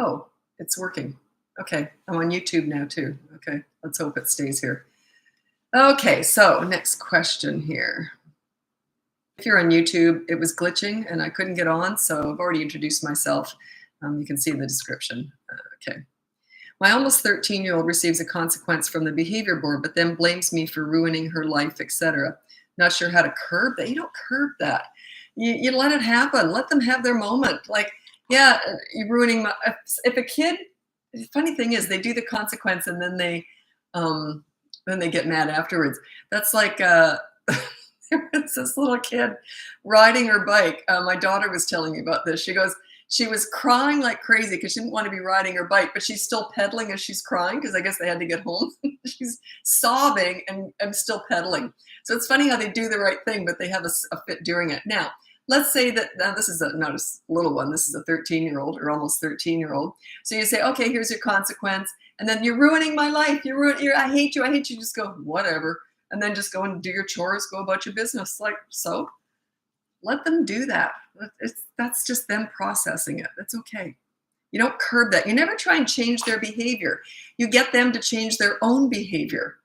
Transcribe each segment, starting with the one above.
Oh, it's working. Okay, I'm on YouTube now too. Okay, let's hope it stays here. Okay, so next question here. If you're on YouTube, it was glitching and I couldn't get on, so I've already introduced myself. You can see in the description. Okay. My almost 13-year-old receives a consequence from the behavior board, but then blames me for ruining her life, etc. Not sure how to curb that. You don't curb that. You let it happen. Let them have their moment. Like, yeah, you're ruining my. If a kid, the funny thing is, they do the consequence and then they get mad afterwards. That's like there was this little kid riding her bike. My daughter was telling me about this. She goes, she was crying like crazy because she didn't want to be riding her bike, but she's still pedaling as she's crying because I guess they had to get home. She's sobbing and still pedaling. So it's funny how they do the right thing, but they have a fit doing it. Now, let's say that this is not a little one. This is a 13-year-old or almost 13-year-old. So you say, okay, here's your consequence. And then you're ruining my life. I hate you. I hate you. Just go, whatever. And then just go and do your chores, go about your business. Like, so let them do that. That's just them processing it. That's okay. You don't curb that. You never try and change their behavior. You get them to change their own behavior.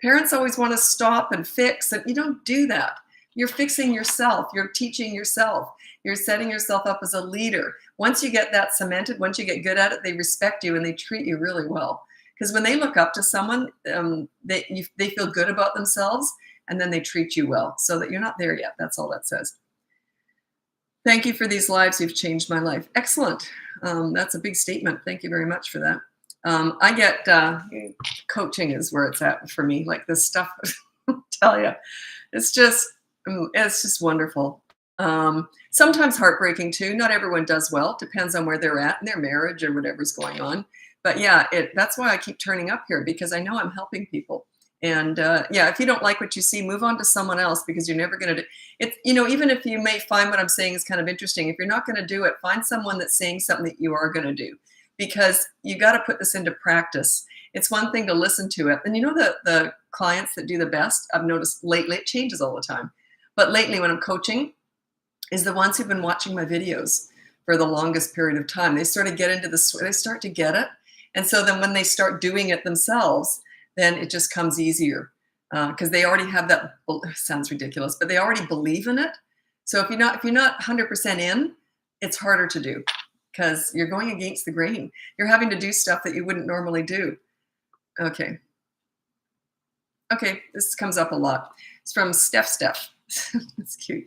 Parents always want to stop and fix, and you don't do that. You're fixing yourself. You're teaching yourself. You're setting yourself up as a leader. Once you get that cemented, once you get good at it, they respect you and they treat you really well. Because when they look up to someone, they feel good about themselves, and then they treat you well. So that you're not there yet. That's all that says. Thank you for these lives. You've changed my life. Excellent. That's a big statement. Thank you very much for that. I get coaching is where it's at for me. Like this stuff, I'll tell you, it's just wonderful. Sometimes heartbreaking too. Not everyone does well. Depends on where they're at in their marriage or whatever's going on. But yeah, that's why I keep turning up here, because I know I'm helping people. And yeah, if you don't like what you see, move on to someone else, because you're never going to do it. Even if you may find what I'm saying is kind of interesting, if you're not going to do it, find someone that's saying something that you are going to do, because you got to put this into practice. It's one thing to listen to it. And the clients that do the best, I've noticed lately, it changes all the time. But lately when I'm coaching, is the ones who've been watching my videos for the longest period of time. They sort of get into they start to get it. And so then when they start doing it themselves, then it just comes easier because they already have that. Sounds ridiculous, but they already believe in it. So if you're not 100% in, it's harder to do because you're going against the grain. You're having to do stuff that you wouldn't normally do. Okay, this comes up a lot. It's from Steph. That's cute.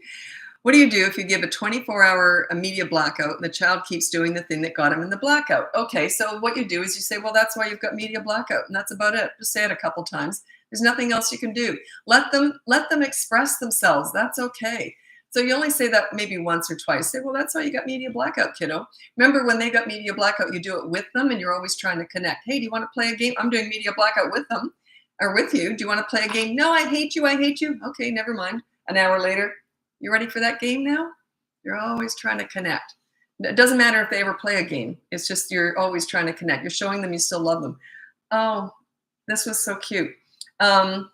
What do you do if you give a 24-hour media blackout and the child keeps doing the thing that got him in the blackout? Okay, so what you do is you say, well, that's why you've got media blackout, and that's about it. Just say it a couple times. There's nothing else you can do. Let them express themselves. That's okay. So you only say that maybe once or twice. Say, well, that's why you got media blackout, kiddo. Remember when they got media blackout, you do it with them, and you're always trying to connect. Hey, do you want to play a game? I'm doing media blackout with them or with you. Do you want to play a game? No, I hate you. I hate you. Okay, never mind. An hour later, you ready for that game now? You're always trying to connect. It doesn't matter if they ever play a game. It's just you're always trying to connect. You're showing them you still love them. Oh, this was so cute. I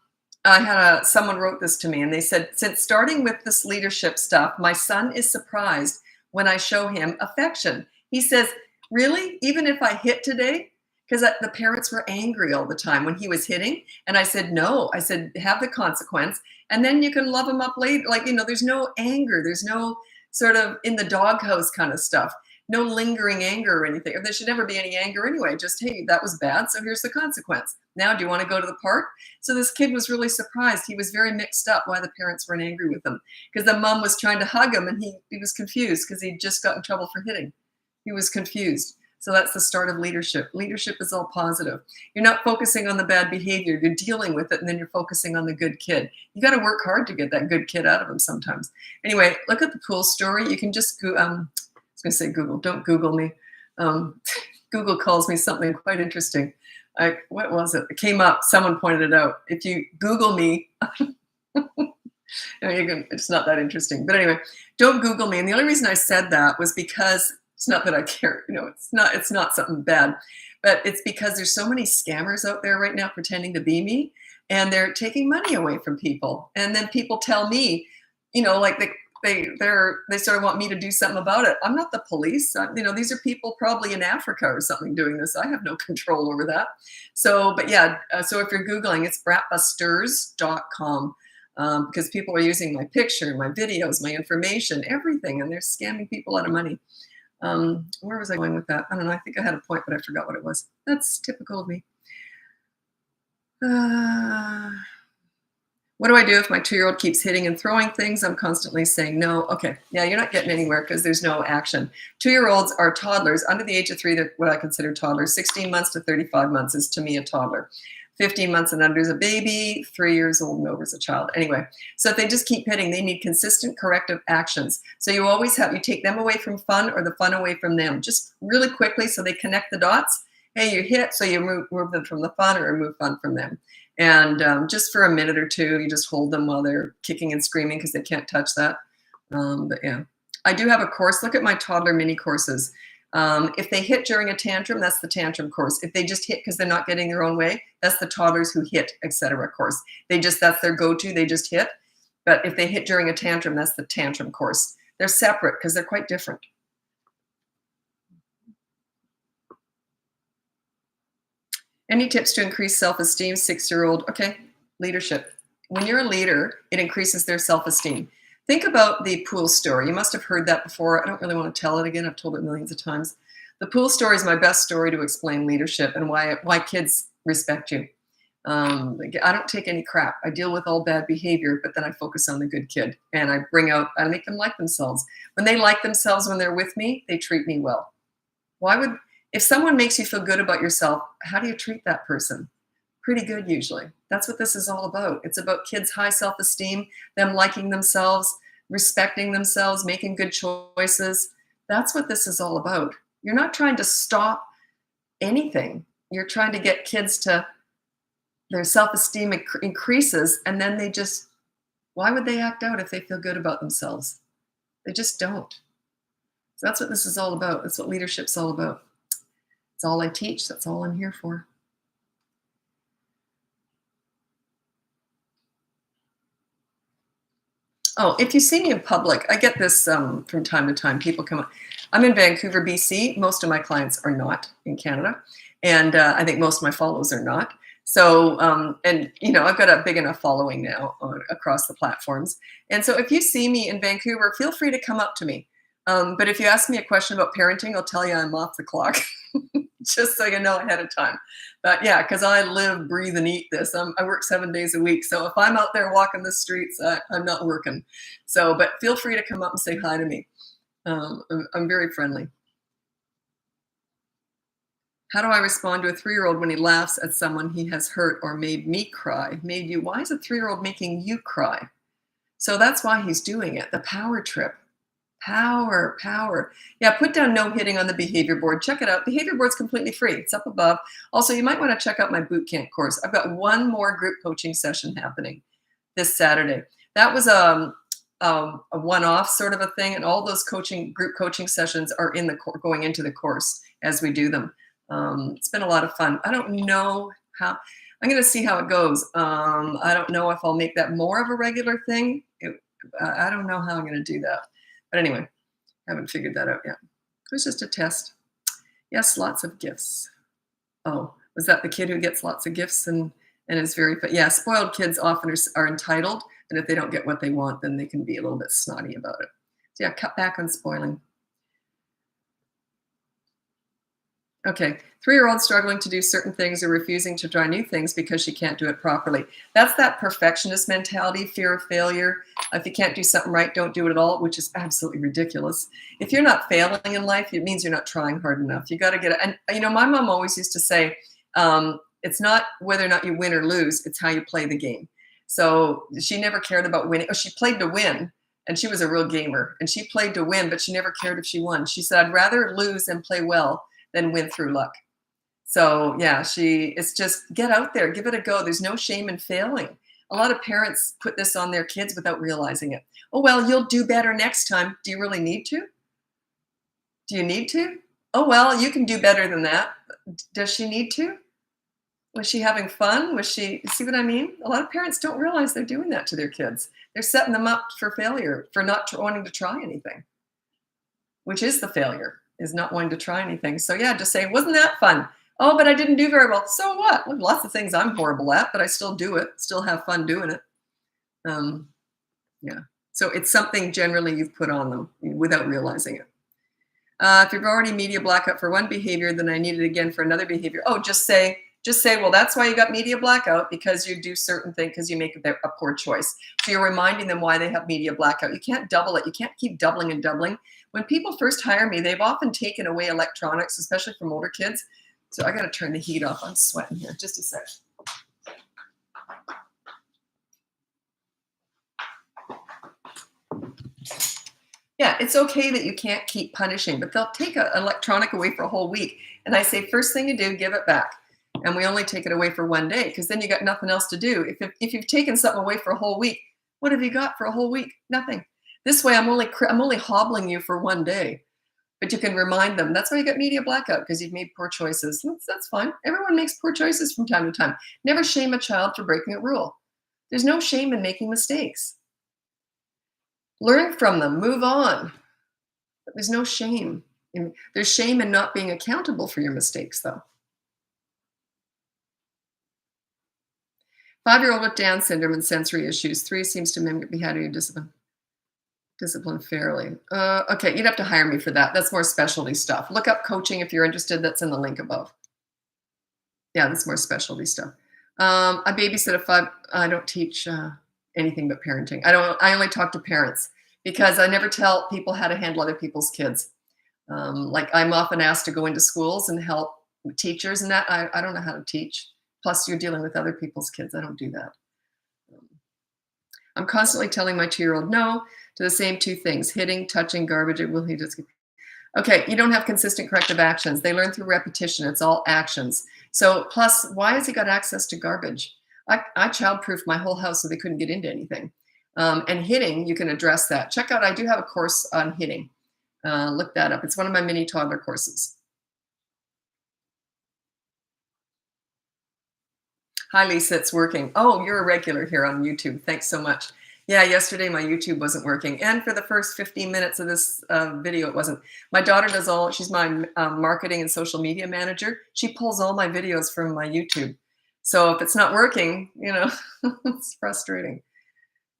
had someone wrote this to me, and they said, since starting with this leadership stuff, my son is surprised when I show him affection. He says, really? Even if I hit today? Because the parents were angry all the time when he was hitting. And I said, no. I said, have the consequence. And then you can love him up later. Like, there's no anger. There's no sort of in the doghouse kind of stuff. No lingering anger or anything. There should never be any anger anyway. Just, hey, that was bad, so here's the consequence. Now, do you want to go to the park? So this kid was really surprised. He was very mixed up why the parents weren't angry with him. Because the mom was trying to hug him, and he was confused because he just got in trouble for hitting. He was confused. So that's the start of leadership. Leadership is all positive. You're not focusing on the bad behavior. You're dealing with it, and then you're focusing on the good kid. You got to work hard to get that good kid out of him sometimes. Anyway, look at the pool story. You can just go. I was going to say Google. Don't Google me. Google calls me something quite interesting. What was it? It came up. Someone pointed it out. If you Google me, it's not that interesting. But anyway, don't Google me. And the only reason I said that was because it's not that I care. It's not something bad. But it's because there's so many scammers out there right now pretending to be me. And they're taking money away from people. And then people tell me, like They sort of want me to do something about it. I'm not the police. These are people probably in Africa or something doing this. I have no control over that. So, but yeah, so if you're Googling, it's bratbusters.com, because people are using my picture, my videos, my information, everything, and they're scamming people out of money. Where was I going with that? I don't know. I think I had a point, but I forgot what it was. That's typical of me. What do I do if my 2-year-old keeps hitting and throwing things? I'm constantly saying no. Okay, yeah, you're not getting anywhere because there's no action. 2-year-olds are toddlers. Under the age of 3, they're what I consider toddlers. 16 months to 35 months is, to me, a toddler. 15 months and under is a baby. 3 years old and over is a child. Anyway, so if they just keep hitting, they need consistent corrective actions. So you take them away from fun or the fun away from them, just really quickly so they connect the dots. Hey, you hit, so you move them from the fun or remove fun from them. And just for a minute or two, you just hold them while they're kicking and screaming because they can't touch that. But yeah, I do have a course. Look at my toddler mini courses. If they hit during a tantrum, that's the tantrum course. If they just hit because they're not getting their own way, that's the toddlers who hit, etc. course. That's their go-to. They just hit. But if they hit during a tantrum, that's the tantrum course. They're separate because they're quite different. Any tips to increase self-esteem, 6-year-old? Okay, leadership. When you're a leader, it increases their self-esteem. Think about the pool story. You must have heard that before. I don't really want to tell it again. I've told it millions of times. The pool story is my best story to explain leadership and why kids respect you. I don't take any crap. I deal with all bad behavior, but then I focus on the good kid. And I make them like themselves. When they like themselves when they're with me, they treat me well. If someone makes you feel good about yourself, how do you treat that person? Pretty good, usually. That's what this is all about. It's about kids' high self-esteem, them liking themselves, respecting themselves, making good choices. That's what this is all about. You're not trying to stop anything. You're trying to get kids to their self-esteem increases, and then why would they act out if they feel good about themselves? They just don't. So that's what this is all about. That's what leadership's all about. It's all I teach. That's all I'm here for. Oh, if you see me in public, I get this from time to time. People come up. I'm in Vancouver, BC. Most of my clients are not in Canada. And I think most of my follows are not. So, I've got a big enough following now across the platforms. And so if you see me in Vancouver, feel free to come up to me. But if you ask me a question about parenting, I'll tell you I'm off the clock, just so you know ahead of time. But yeah, because I live, breathe, and eat this. I work 7 days a week. So if I'm out there walking the streets, I'm not working. So, but feel free to come up and say hi to me. I'm very friendly. How do I respond to a 3-year-old when he laughs at someone he has hurt or made me cry? Why is a 3-year-old making you cry? So that's why he's doing it, the power trip. Power. Yeah, put down no hitting on the behavior board. Check it out. Behavior board's completely free. It's up above. Also, you might want to check out my boot camp course. I've got one more group coaching session happening this Saturday. That was a one-off sort of a thing, and all those group coaching sessions are going into the course as we do them. It's been a lot of fun. I don't know how. I'm going to see how it goes. I don't know if I'll make that more of a regular thing. I don't know how I'm going to do that. But anyway, I haven't figured that out yet. It was just a test. Yes, lots of gifts. Oh, was that the kid who gets lots of gifts and is very, but yeah, spoiled kids often are entitled. And if they don't get what they want, then they can be a little bit snotty about it. So yeah, cut back on spoiling. Okay, 3-year-old struggling to do certain things or refusing to try new things because she can't do it properly. That's that perfectionist mentality, fear of failure. If you can't do something right, don't do it at all, which is absolutely ridiculous. If you're not failing in life, it means you're not trying hard enough. You got to get it. And my mom always used to say, it's not whether or not you win or lose, it's how you play the game. So she never cared about winning. Oh, she played to win, and she was a real gamer. And she played to win, but she never cared if she won. She said, I'd rather lose and play well than win through luck. So yeah, it's just get out there, give it a go. There's no shame in failing. A lot of parents put this on their kids without realizing it. Oh, well, you'll do better next time. Do you really need to? Do you need to? Oh, well, you can do better than that. Does she need to? Was she having fun? See what I mean? A lot of parents don't realize they're doing that to their kids. They're setting them up for failure, for not wanting to try anything, which is the failure, is not wanting to try anything. So yeah, just say, wasn't that fun? Oh, but I didn't do very well. So what? Well, lots of things I'm horrible at, but I still do it, still have fun doing it. Yeah. So it's something generally you've put on them without realizing it. If you've already media blackout for one behavior, then I need it again for another behavior. Oh, just say, well, that's why you got media blackout, because you do certain things, because you make a poor choice. So you're reminding them why they have media blackout. You can't double it. You can't keep doubling and doubling. When people first hire me, they've often taken away electronics, especially from older kids. So I got to turn the heat off. I'm sweating here. Just a sec. Yeah, it's okay that you can't keep punishing, but they'll take an electronic away for a whole week. And I say, first thing you do, give it back. And we only take it away for one day, because then you got nothing else to do. If you've taken something away for a whole week, what have you got for a whole week? Nothing. This way, I'm only hobbling you for one day. But you can remind them, that's why you got media blackout, because you've made poor choices. That's fine. Everyone makes poor choices from time to time. Never shame a child for breaking a rule. There's no shame in making mistakes. Learn from them, move on. But there's no shame. There's shame in not being accountable for your mistakes, though. 5-year-old with Down syndrome and sensory issues. 3 seems to mimic behavior discipline fairly. Okay, you'd have to hire me for that. That's more specialty stuff. Look up coaching if you're interested. That's in the link above. Yeah, that's more specialty stuff. I babysit a 5. I don't teach anything but parenting. I only talk to parents, because I never tell people how to handle other people's kids. Like, I'm often asked to go into schools and help teachers and that. I don't know how to teach. Plus, you're dealing with other people's kids. I don't do that. I'm constantly telling my 2-year-old no to the same 2 things: hitting, touching, garbage. Will he just? Okay, you don't have consistent corrective actions. They learn through repetition. It's all actions. So plus, why has he got access to garbage? I child-proofed my whole house so they couldn't get into anything. And hitting, you can address that. Check out, I do have a course on hitting. Look that up. It's one of my mini toddler courses. Hi, Lisa, it's working. Oh, you're a regular here on YouTube. Thanks so much. Yeah, yesterday my YouTube wasn't working. And for the first 15 minutes of this video, it wasn't. My daughter does she's my marketing and social media manager. She pulls all my videos from my YouTube. So if it's not working, it's frustrating.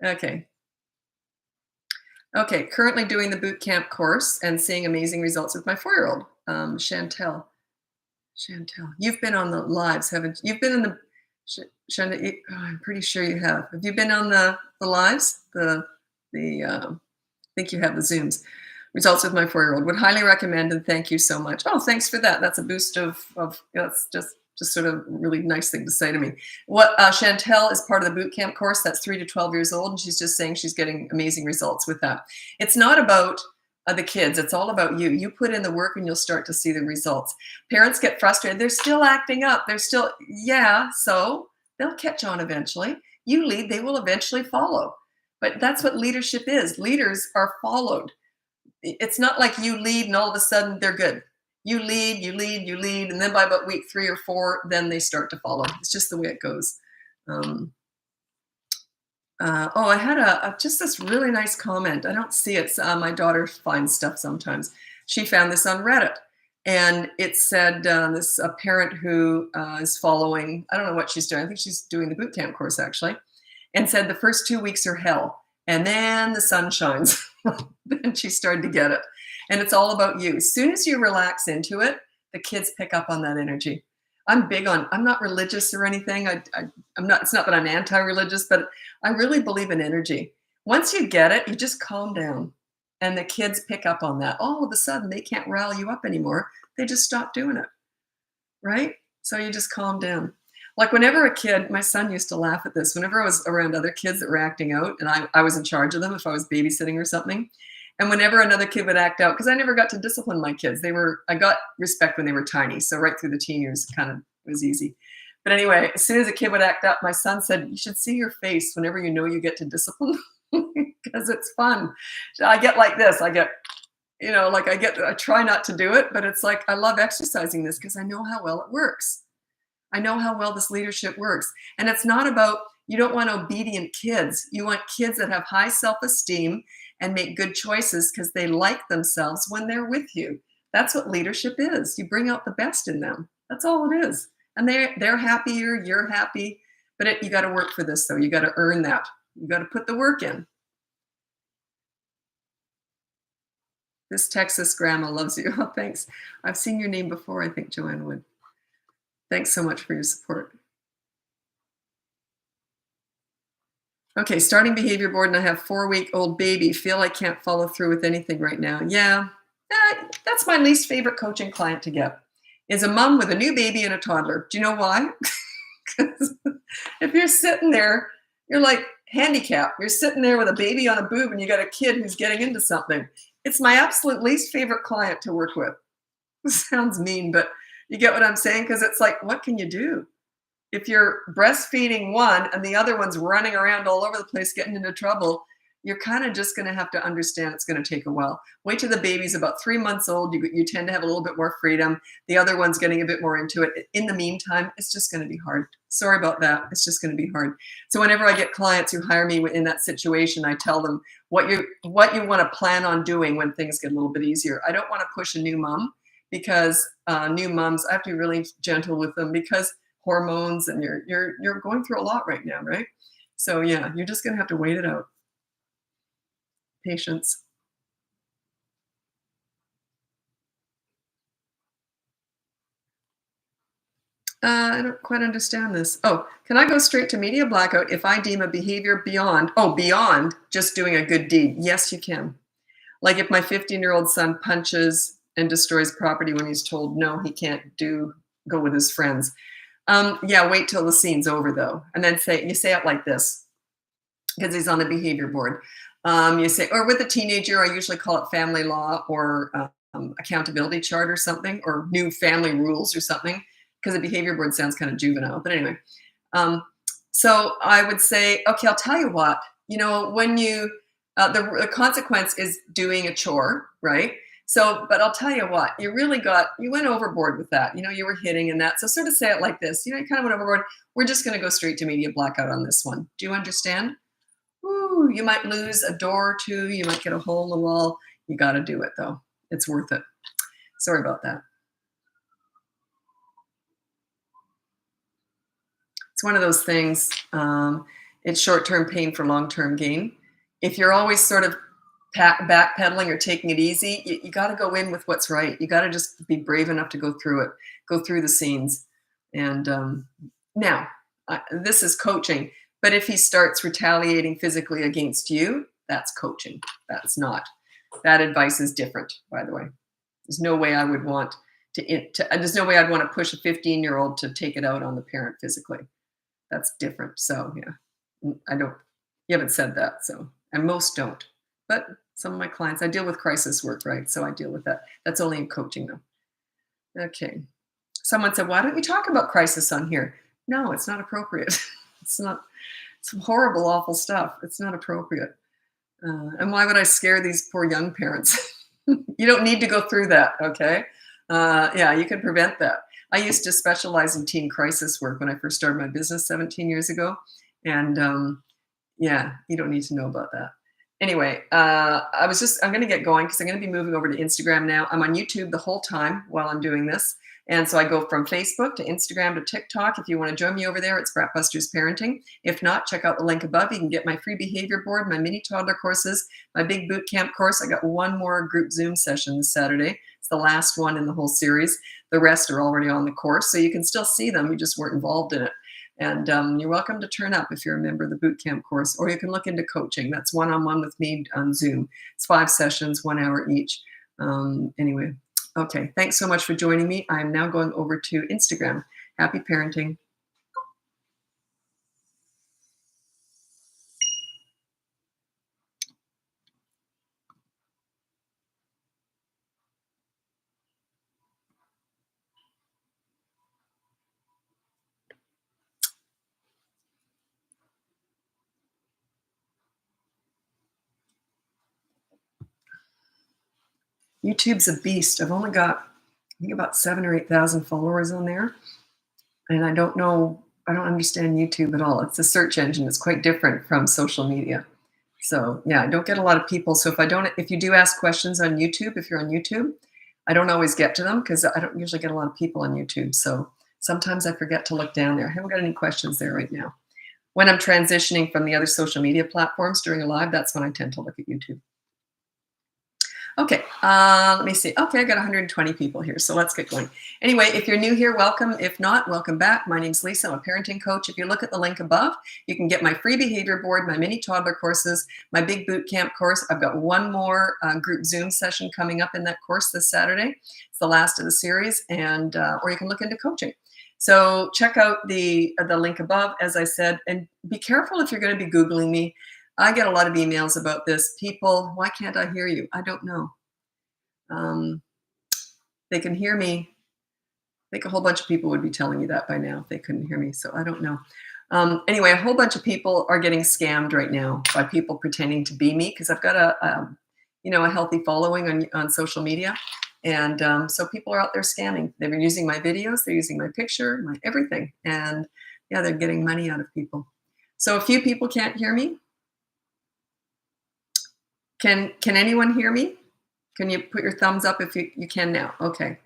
Okay. Okay, currently doing the boot camp course and seeing amazing results with my 4-year-old, Chantel. You've been on the lives, haven't you? You've been in the, Chantel, I'm pretty sure you have. Have you been on the lives? I think you have the Zooms. Results with my 4-year-old. Would highly recommend, and thank you so much. Oh, thanks for that. That's a boost of that's just sort of really nice thing to say to me. What Chantel is part of the boot camp course. That's 3 to 12 years old, and she's just saying she's getting amazing results with that. It's not about the kids. It's all about you. You put in the work and you'll start to see the results. Parents get frustrated. They're still acting up. So they'll catch on eventually. You lead, they will eventually follow. But that's what leadership is. Leaders are followed. It's not like you lead and all of a sudden they're good. You lead, and then by about week 3 or 4, then they start to follow. It's just the way it goes. I had just this really nice comment. I don't see it. My daughter finds stuff sometimes. She found this on Reddit, and it said a parent who is following, I don't know what she's doing. I think she's doing the boot camp course actually, and said the first 2 weeks are hell, and then the sun shines. Then she started to get it. And it's all about you. As soon as you relax into it, the kids pick up on that energy. I'm not religious or anything. I'm not, it's not that I'm anti-religious, but I really believe in energy. Once you get it, you just calm down and the kids pick up on that. All of a sudden, they can't rally you up anymore. They just stop doing it, right? So you just calm down. Like whenever a kid, my son used to laugh at this, whenever I was around other kids that were acting out and I was in charge of them if I was babysitting or something, and whenever another kid would act out, because I never got to discipline my kids. I got respect when they were tiny. So right through the teen years, it was easy. But anyway, as soon as a kid would act up, my son said, you should see your face whenever you know you get to discipline because it's fun. I get like this. I try not to do it, but it's like, I love exercising this because I know how well it works. I know how well this leadership works. And it's not about You don't want obedient kids. You want kids that have high self-esteem and make good choices because they like themselves when they're with you. That's what leadership is. You bring out the best in them. That's all it is. And they're happier, you're happy. But you got to work for this, though. You got to earn that. You got to put the work in. This Texas grandma loves you. Oh, thanks. I've seen your name before, I think Joanne would. Thanks so much for your support. Okay, starting behavior board, and I have 4-week-old baby. Feel I can't follow through with anything right now. Yeah, that's my least favorite coaching client to get, is a mom with a new baby and a toddler. Do you know why? Because if you're sitting there, you're like handicapped. You're sitting there with a baby on a boob and you got a kid who's getting into something. It's my absolute least favorite client to work with. It sounds mean, but you get what I'm saying? Because it's like, what can you do? If you're breastfeeding one and the other one's running around all over the place getting into trouble, you're kind of just going to have to understand it's going to take a while. Wait till the baby's about 3 months old. You tend to have a little bit more freedom. The other one's getting a bit more into it. In the meantime, it's just going to be hard. Sorry about that. It's just going to be hard. So whenever I get clients who hire me in that situation, I tell them what you want to plan on doing when things get a little bit easier. I don't want to push a new mom, because new moms, I have to be really gentle with them, because hormones, and you're going through a lot right now, right? So yeah, you're just going to have to wait it out. Patience. I don't quite understand this. Oh, can I go straight to media blackout if I deem a behavior beyond just doing a good deed? Yes, you can. Like if my 15-year-old son punches and destroys property when he's told no, he can't go with his friends. Yeah, wait till the scene's over though, and then you say it like this, because he's on the behavior board. You say, or with a teenager, I usually call it family law or accountability chart or something, or new family rules or something, because the behavior board sounds kind of juvenile. But anyway, so I would say, okay, I'll tell you what, when you, the consequence is doing a chore, right? So, but I'll tell you what, you went overboard with that. You were hitting and that. So sort of say it like this, you kind of went overboard. We're just going to go straight to media blackout on this one. Do you understand? Ooh, you might lose a door or two. You might get a hole in the wall. You got to do it though. It's worth it. Sorry about that. It's one of those things. It's short-term pain for long-term gain. If you're always sort of backpedaling or taking it easy, you got to go in with what's right. You got to just be brave enough to go through it, go through the scenes. And now, this is coaching. But if he starts retaliating physically against you, that's coaching. That's not. That advice is different, by the way. There's no way I would want there's no way I'd want to push a 15-year-old to take it out on the parent physically. That's different. So yeah, you haven't said that. So, and most don't. But some of my clients, I deal with crisis work, right? So I deal with that. That's only in coaching though. Okay. Someone said, why don't you talk about crisis on here? No, it's not appropriate. It's some horrible, awful stuff. It's not appropriate. And why would I scare these poor young parents? You don't need to go through that, okay? Yeah, you can prevent that. I used to specialize in teen crisis work when I first started my business 17 years ago. And yeah, you don't need to know about that. Anyway, I'm going to get going because I'm going to be moving over to Instagram now. I'm on YouTube the whole time while I'm doing this. And so I go from Facebook to Instagram to TikTok. If you want to join me over there, it's Bratbusters Parenting. If not, check out the link above. You can get my free behavior board, my mini toddler courses, my big boot camp course. I got one more group Zoom session this Saturday. It's the last one in the whole series. The rest are already on the course, so you can still see them. You just weren't involved in it. And you're welcome to turn up if you're a member of the boot camp course, or you can look into coaching. That's one-on-one with me on Zoom. It's 5 sessions, 1 hour each. Anyway. Okay, thanks so much for joining me. I'm now going over to Instagram. Happy parenting. YouTube's a beast. I've only got, I think, about 7,000 or 8,000 followers on there. And I don't know, I don't understand YouTube at all. It's a search engine. It's quite different from social media. So yeah, I don't get a lot of people. So if you do ask questions on YouTube, if you're on YouTube, I don't always get to them because I don't usually get a lot of people on YouTube. So sometimes I forget to look down there. I haven't got any questions there right now. When I'm transitioning from the other social media platforms during a live, that's when I tend to look at YouTube. Okay, let me see. Okay, I got 120 people here, so let's get going. Anyway, if you're new here, welcome. If not, welcome back. My name's Lisa. I'm a parenting coach. If you look at the link above, you can get my free behavior board, my mini toddler courses, my big boot camp course. I've got one more group Zoom session coming up in that course this Saturday. It's the last of the series, and or you can look into coaching. So check out the link above, as I said, and be careful if you're going to be Googling me. I get a lot of emails about this. People, why can't I hear you? I don't know. They can hear me. I think a whole bunch of people would be telling you that by now if they couldn't hear me. So I don't know. Anyway, a whole bunch of people are getting scammed right now by people pretending to be me because I've got a healthy following on social media. And so people are out there scamming. They've been using my videos. They're using my picture, my everything. And yeah, they're getting money out of people. So a few people can't hear me. Can anyone hear me? Can you put your thumbs up if you can now? Okay.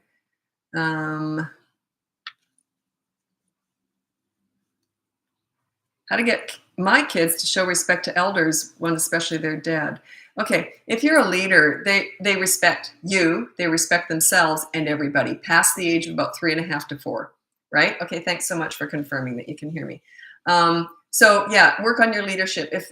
How to get my kids to show respect to elders when especially their dad. Okay, if you're a leader, they respect you, they respect themselves and everybody past the age of about 3.5 to 4, right? Okay, thanks so much for confirming that you can hear me. So yeah, work on your leadership. If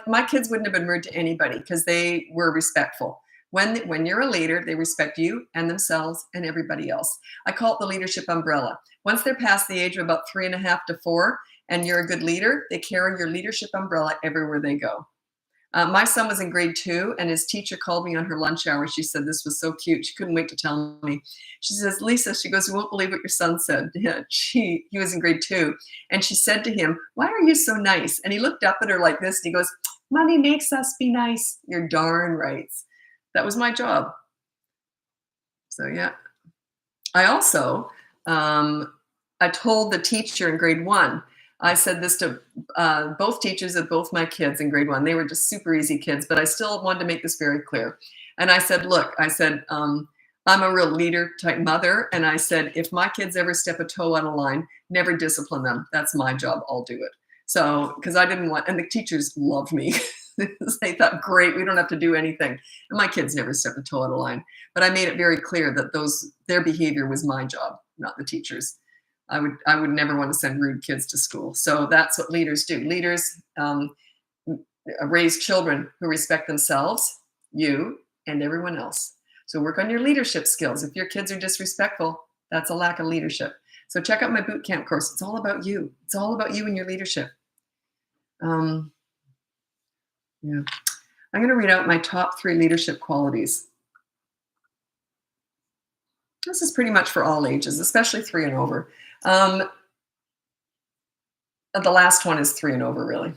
my kids wouldn't have been rude to anybody because they were respectful. When you're a leader, they respect you and themselves and everybody else. I call it the leadership umbrella. Once they're past the age of about 3.5 to 4, and you're a good leader, they carry your leadership umbrella everywhere they go. My son was in grade 2, and his teacher called me on her lunch hour. She said this was so cute. She couldn't wait to tell me. She says, Lisa, she goes, you won't believe what your son said. He was in grade 2, and she said to him, why are you so nice? And he looked up at her like this, and he goes, Mommy makes us be nice. You're darn right. That was my job. So yeah. I also, I told the teacher in grade 1, I said this to both teachers of both my kids in grade 1. They were just super easy kids, but I still wanted to make this very clear. And I said, look, I'm a real leader type mother. And I said, if my kids ever step a toe out of line, never discipline them. That's my job. I'll do it. So, because I didn't want, and the teachers loved me. They thought, great, we don't have to do anything. And my kids never stepped a toe out of line. But I made it very clear that their behavior was my job, not the teachers. I would never want to send rude kids to school. So that's what leaders do. Leaders raise children who respect themselves, you, and everyone else. So work on your leadership skills. If your kids are disrespectful, that's a lack of leadership. So check out my boot camp course. It's all about you. It's all about you and your leadership. Yeah. I'm going to read out my top 3 leadership qualities. This is pretty much for all ages, especially 3 and over. The last one is 3 and over, really.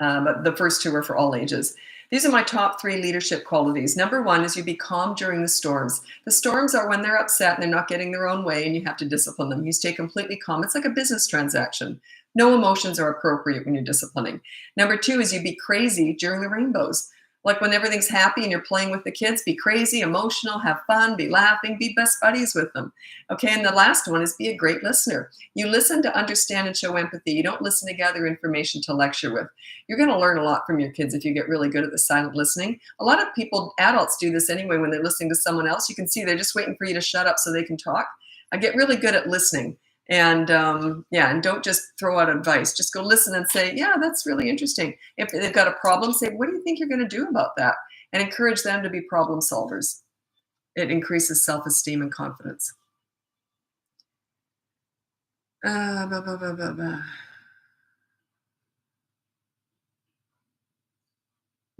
But the first 2 are for all ages. These are my top 3 leadership qualities. Number 1 is you be calm during the storms. The storms are when they're upset and they're not getting their own way and you have to discipline them. You stay completely calm. It's like a business transaction. No emotions are appropriate when you're disciplining. Number 2 is you be crazy during the rainbows. Like when everything's happy and you're playing with the kids, be crazy, emotional, have fun, be laughing, be best buddies with them. Okay, and the last one is be a great listener. You listen to understand and show empathy. You don't listen to gather information to lecture with. You're going to learn a lot from your kids if you get really good at the silent listening. A lot of people, adults, do this anyway when they're listening to someone else. You can see they're just waiting for you to shut up so they can talk. I get really good at listening. And and don't just throw out advice. Just go listen and say, yeah, that's really interesting. If they've got a problem, say, what do you think you're going to do about that? And encourage them to be problem solvers. It increases self-esteem and confidence.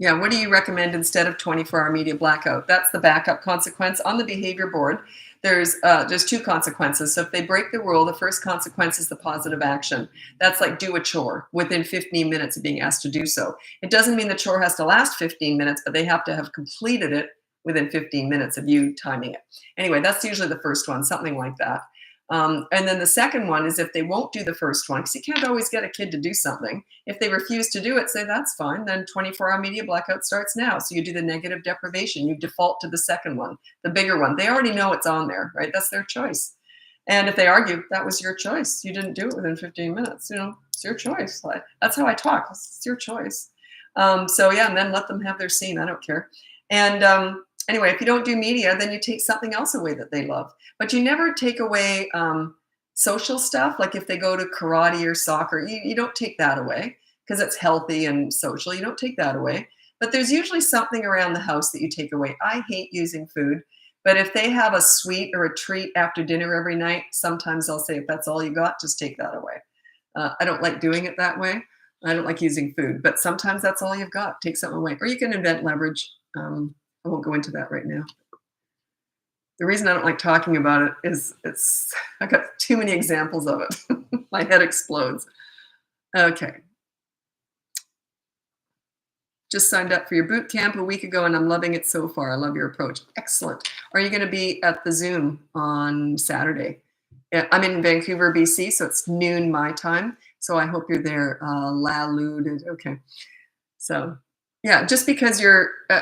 Yeah, what do you recommend instead of 24-hour media blackout? That's the backup consequence. On the behavior board, there's 2 consequences. So if they break the rule, the first consequence is the positive action. That's like do a chore within 15 minutes of being asked to do so. It doesn't mean the chore has to last 15 minutes, but they have to have completed it within 15 minutes of you timing it. Anyway, that's usually the first one, something like that. And then the second one is if they won't do the first one, because you can't always get a kid to do something. If they refuse to do it, say that's fine. Then 24-hour media blackout starts now. So you do the negative deprivation. You default to the second one, the bigger one. They already know it's on there, right? That's their choice. And if they argue, that was your choice. You didn't do it within 15 minutes. It's your choice. That's how I talk. It's your choice. So yeah, and then let them have their scene. I don't care. And anyway, if you don't do media, then you take something else away that they love. But you never take away social stuff. Like if they go to karate or soccer, you don't take that away because it's healthy and social. You don't take that away. But there's usually something around the house that you take away. I hate using food. But if they have a sweet or a treat after dinner every night, sometimes I'll say, if that's all you got, just take that away. I don't like doing it that way. I don't like using food. But sometimes that's all you've got. Take something away. Or you can invent leverage. I won't go into that right now. The reason I don't like talking about it is I got too many examples of it. My head explodes. Okay. Just signed up for your boot camp a week ago and I'm loving it so far. I love your approach. Excellent. Are you going to be at the Zoom on Saturday? Yeah, I'm in Vancouver, BC, so it's noon my time. So I hope you're there. Okay. So yeah, just because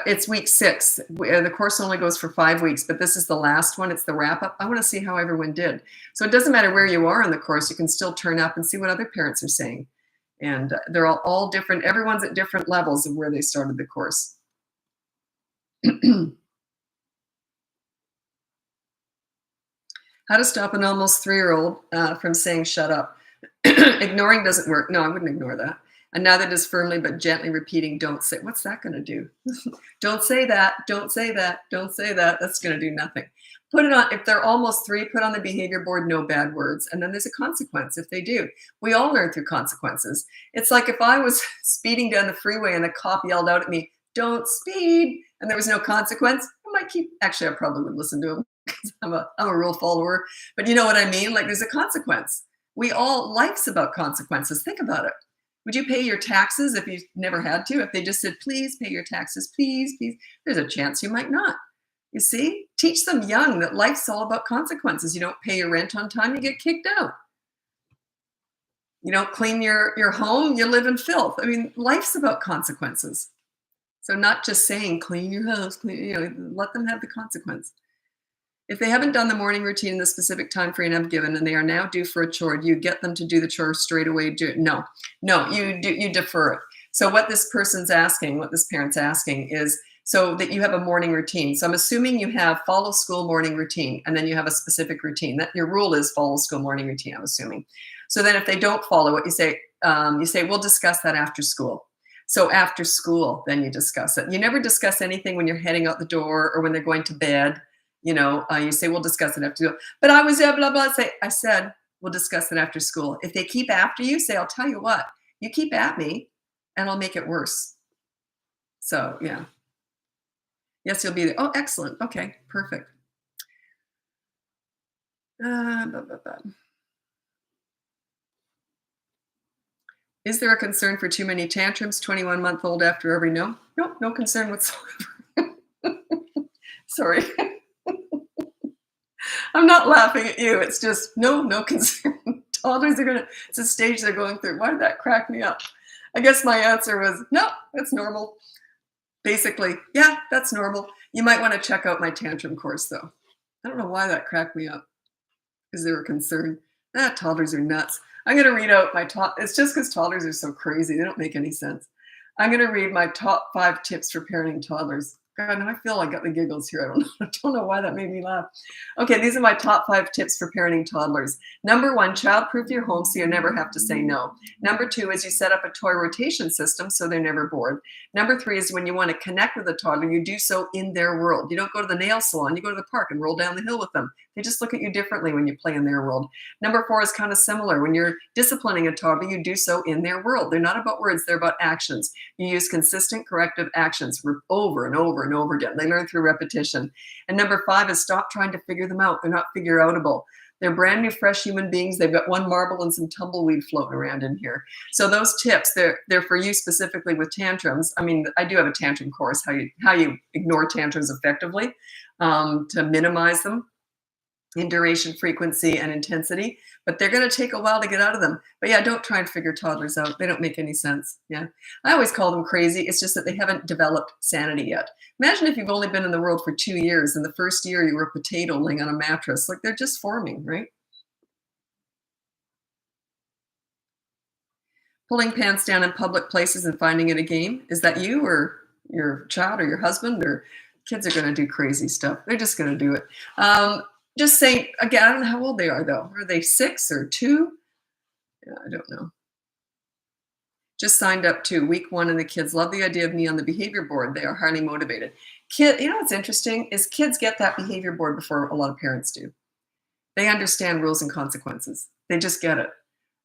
it's week 6. The course only goes for 5 weeks, but this is the last one. It's the wrap up. I want to see how everyone did. So it doesn't matter where you are in the course. You can still turn up and see what other parents are saying. And they're all different. Everyone's at different levels of where they started the course. How to stop an almost 3-year-old from saying shut up. Ignoring doesn't work. No, I wouldn't ignore that. And neither does firmly but gently repeating, don't say. What's that going to do? Don't say that. Don't say that. Don't say that. That's going to do nothing. Put it on, if they're almost 3, put on the behavior board, no bad words. And then there's a consequence if they do. We all learn through consequences. It's like if I was speeding down the freeway and the cop yelled out at me, don't speed, and there was no consequence, I might actually, I probably would listen to him because I'm a rule follower. But you know what I mean? Like there's a consequence. Life's about consequences. Think about it. Would you pay your taxes if you never had to? If they just said, please pay your taxes, please, please, there's a chance you might not. You see, teach them young that life's all about consequences. You don't pay your rent on time, you get kicked out. You don't clean your home, you live in filth. I mean, life's about consequences. So not just saying, clean your house, let them have the consequence. If they haven't done the morning routine in the specific time frame I've given and they are now due for a chore, do you get them to do the chore straight away? No, you defer it. So what this parent's asking is, so that you have a morning routine. So I'm assuming you have follow school morning routine, and then you have a specific routine. That your rule is follow school morning routine, I'm assuming. So then if they don't follow it, you say, we'll discuss that after school. So after school, then you discuss it. You never discuss anything when you're heading out the door or when they're going to bed. You say, we'll discuss it after school. But I was there, blah, blah. I said, we'll discuss it after school. If they keep after you, say, I'll tell you what, you keep at me and I'll make it worse. So, yeah. Yes, you'll be there. Oh, excellent. Okay, perfect. Is there a concern for too many tantrums, 21-month-old after every no? No concern whatsoever. Sorry. I'm not laughing at you. It's just no concern. Toddlers it's a stage they're going through. Why did that crack me up? I guess my answer was, no, it's normal. Basically, yeah, that's normal. You might want to check out my tantrum course, though. I don't know why that cracked me up. Is there a concern? Toddlers are nuts. I'm going to read out it's just because toddlers are so crazy. They don't make any sense. I'm going to read my top 5 tips for parenting toddlers. God, now I feel I got the giggles here. I don't know why that made me laugh. Okay, these are my top 5 tips for parenting toddlers. Number 1, child-proof your home so you never have to say no. Number 2 is you set up a toy rotation system so they're never bored. Number 3 is when you want to connect with a toddler, you do so in their world. You don't go to the nail salon, you go to the park and roll down the hill with them. They just look at you differently when you play in their world. Number 4 is kind of similar. When you're disciplining a toddler, you do so in their world. They're not about words, they're about actions. You use consistent corrective actions over and over and over again. They learn through repetition. And number 5 is stop trying to figure them out. They're not figure-outable. They're brand new, fresh human beings. They've got one marble and some tumbleweed floating around in here. So those tips, they're for you specifically with tantrums. I mean, I do have a tantrum course, how you ignore tantrums effectively to minimize them. in duration, frequency, and intensity, but they're going to take a while to get out of them. But yeah, don't try and figure toddlers out. They don't make any sense. Yeah. I always call them crazy. It's just that they haven't developed sanity yet. Imagine if you've only been in the world for 2 years and the first year you were a potato laying on a mattress. Like they're just forming, right? Pulling pants down in public places and finding it a game. Is that you or your child or your husband? Or kids are going to do crazy stuff. They're just going to do it. Just say, again, I don't know how old they are, though. Are they 6 or 2? Yeah, I don't know. Just signed up to week 1, and the kids love the idea of me on the behavior board. They are highly motivated. You know what's interesting is kids get that behavior board before a lot of parents do. They understand rules and consequences. They just get it.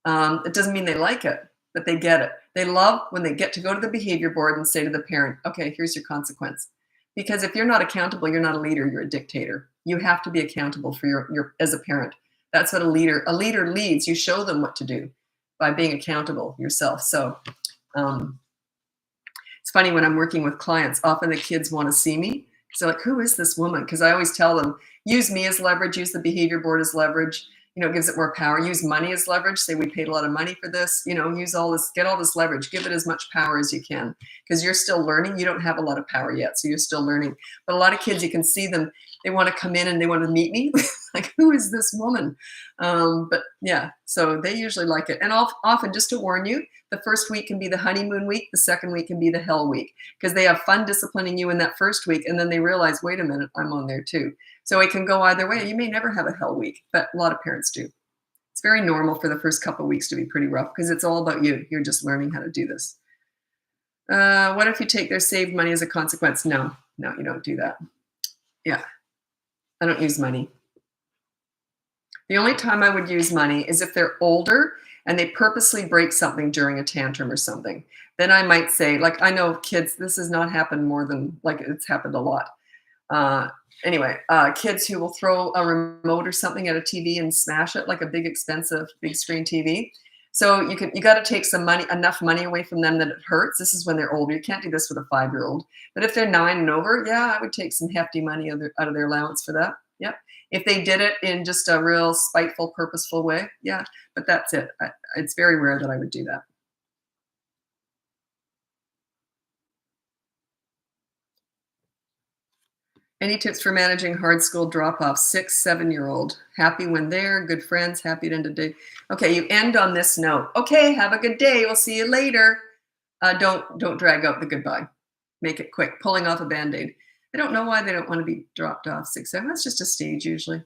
It doesn't mean they like it, but they get it. They love when they get to go to the behavior board and say to the parent, okay, here's your consequence. Because if you're not accountable, you're not a leader, you're a dictator. You have to be accountable for your as a parent. That's what a leader leads. You show them what to do by being accountable yourself. So it's funny when I'm working with clients, often the kids want to see me. So like, who is this woman? Because I always tell them, use me as leverage, use the behavior board as leverage. It gives it more power. Use money as leverage. Say we paid a lot of money for this. Use all this, get all this leverage. Give it as much power as you can because you're still learning. You don't have a lot of power yet, so you're still learning. But a lot of kids, you can see them. They want to come in and they want to meet me. Like, who is this woman? But yeah, so they usually like it. And often, just to warn you, the first week can be the honeymoon week. The second week can be the hell week because they have fun disciplining you in that first week, and then they realize, wait a minute, I'm on there too. So it can go either way. You may never have a hell week, but a lot of parents do. It's very normal for the first couple of weeks to be pretty rough because it's all about you. You're just learning how to do this. What if you take their saved money as a consequence? No, you don't do that. Yeah, I don't use money. The only time I would use money is if they're older and they purposely break something during a tantrum or something. Then I might say, like, I know kids, this has not happened more than, like, it's happened a lot. Kids who will throw a remote or something at a TV and smash it, like a big expensive big screen TV. So you got to take enough money away from them that it hurts. This is when they're older. You can't do this with a 5-year-old. But if they're 9 and over, yeah, I would take some hefty money out of their allowance for that. Yep. If they did it in just a real spiteful, purposeful way, yeah. But that's it. It's very rare that I would do that. Any tips for managing hard school drop-offs? 6, 7-year-old. Happy when there, good friends, happy to end of day. Okay, you end on this note. Okay, have a good day. We'll see you later. Don't drag out the goodbye. Make it quick. Pulling off a Band-Aid. I don't know why they don't want to be dropped off 6, 7. That's just a stage usually.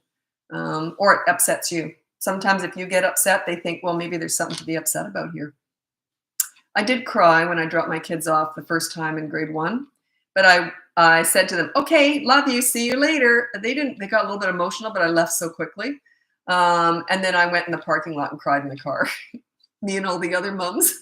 Or it upsets you. Sometimes if you get upset, they think, well, maybe there's something to be upset about here. I did cry when I dropped my kids off the first time in grade 1, but I said to them, okay, love you, see you later. They got a little bit emotional, but I left so quickly. And then I went in the parking lot and cried in the car. Me and all the other moms.